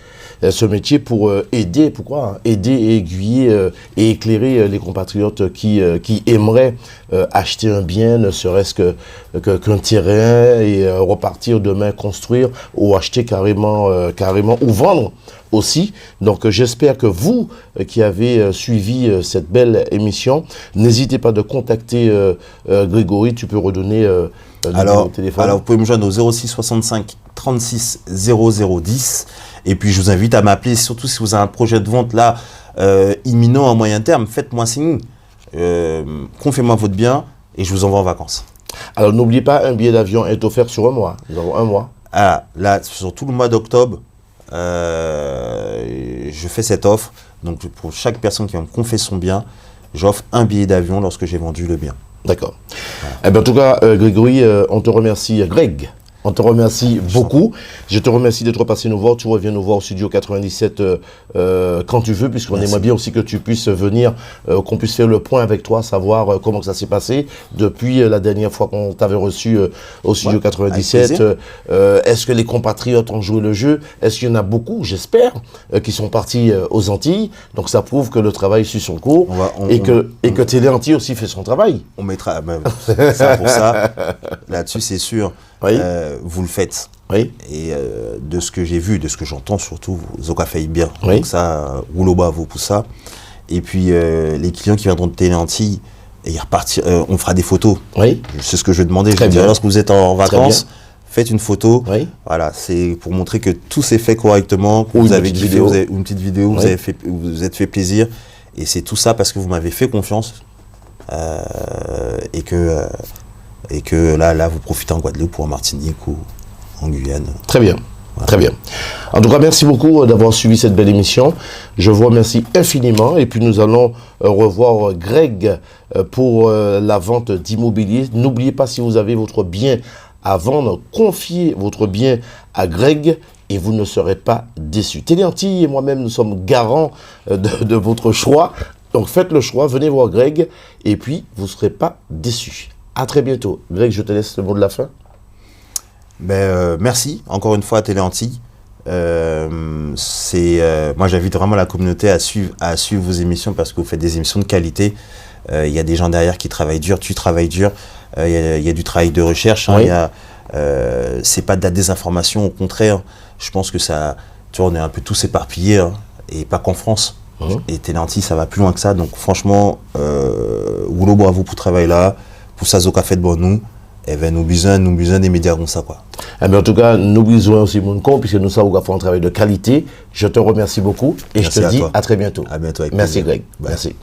Ce métier pour aider, aider et aiguiller et éclairer les compatriotes qui aimeraient acheter un bien, ne serait-ce qu'un terrain et repartir demain construire ou acheter carrément ou vendre aussi. Donc j'espère que vous qui avez suivi cette belle émission, n'hésitez pas de contacter Grégory. Tu peux redonner le numéro de téléphone. Alors vous pouvez me joindre au 06 65 36 0010. Et puis je vous invite à m'appeler, surtout si vous avez un projet de vente là imminent à moyen terme, faites-moi signe, confiez-moi votre bien et je vous envoie en vacances. Alors n'oubliez pas, un billet d'avion est offert sur un mois. Nous avons un mois. Ah, là, sur tout le mois d'octobre, je fais cette offre. Donc pour chaque personne qui va me confier son bien, j'offre un billet d'avion lorsque j'ai vendu le bien. D'accord. Voilà. Eh bien, en tout cas, Grégory, on te remercie. Greg, on te remercie beaucoup. Je te remercie d'être passé nous voir. Tu reviens nous voir au Studio 97 quand tu veux, puisqu'on aimerait bien aussi que tu puisses venir, qu'on puisse faire le point avec toi, savoir comment ça s'est passé depuis la dernière fois qu'on t'avait reçu au Studio 97. Est-ce que les compatriotes ont joué le jeu? Est-ce qu'il y en a beaucoup, j'espère, qui sont partis aux Antilles? Donc ça prouve que le travail suit son cours et que Télé Antilles aussi fait son travail. On mettra ça pour ça. Là-dessus, c'est sûr. Oui. Vous le faites. Oui. Et de ce que j'ai vu, de ce que j'entends surtout, Zoka fait bien. Oui. Donc ça, rouleau bas vous pour ça. Et puis les clients qui viendront de Télé Antilles, et on fera des photos. Oui. C'est ce que je vais demander. Je dirais, lorsque vous êtes en vacances, faites une photo. Oui. Voilà, c'est pour montrer que tout s'est fait correctement, que vous avez kiffé, une petite vidéo, vous vous êtes fait plaisir. Et c'est tout ça parce que vous m'avez fait confiance. Et que là, vous profitez en Guadeloupe ou en Martinique ou en Guyane. Très bien. Voilà. Très bien. En tout cas, merci beaucoup d'avoir suivi cette belle émission. Je vous remercie infiniment. Et puis, nous allons revoir Greg pour la vente d'immobilier. N'oubliez pas, si vous avez votre bien à vendre, confiez votre bien à Greg et vous ne serez pas déçus. Télé Antilles et moi-même, nous sommes garants de votre choix. Donc, faites le choix, venez voir Greg et puis, vous ne serez pas déçus. À très bientôt. Greg, je te laisse le mot de la fin. Merci encore une fois à Télé Antilles. Moi, j'invite vraiment la communauté à suivre vos émissions parce que vous faites des émissions de qualité. Il y a des gens derrière qui travaillent dur, tu travailles dur. Il y a du travail de recherche. Hein, oui. C'est pas de la désinformation, au contraire. Je pense que ça, tu vois, on est un peu tous éparpillés hein, et pas qu'en France. Et Télé Antilles, ça va plus loin que ça. Donc franchement, Woulo bravo pour travail là. Pour ça, Zoka fait de bon nous. Et ben, nous besoin des médias comme ça, quoi. Eh bien, en tout cas, nous besoin aussi mon compte, puisque nous savons qu'on fait un travail de qualité. Je te remercie beaucoup et merci je te dis à très bientôt. À bientôt. Merci, Greg. Bye. Merci.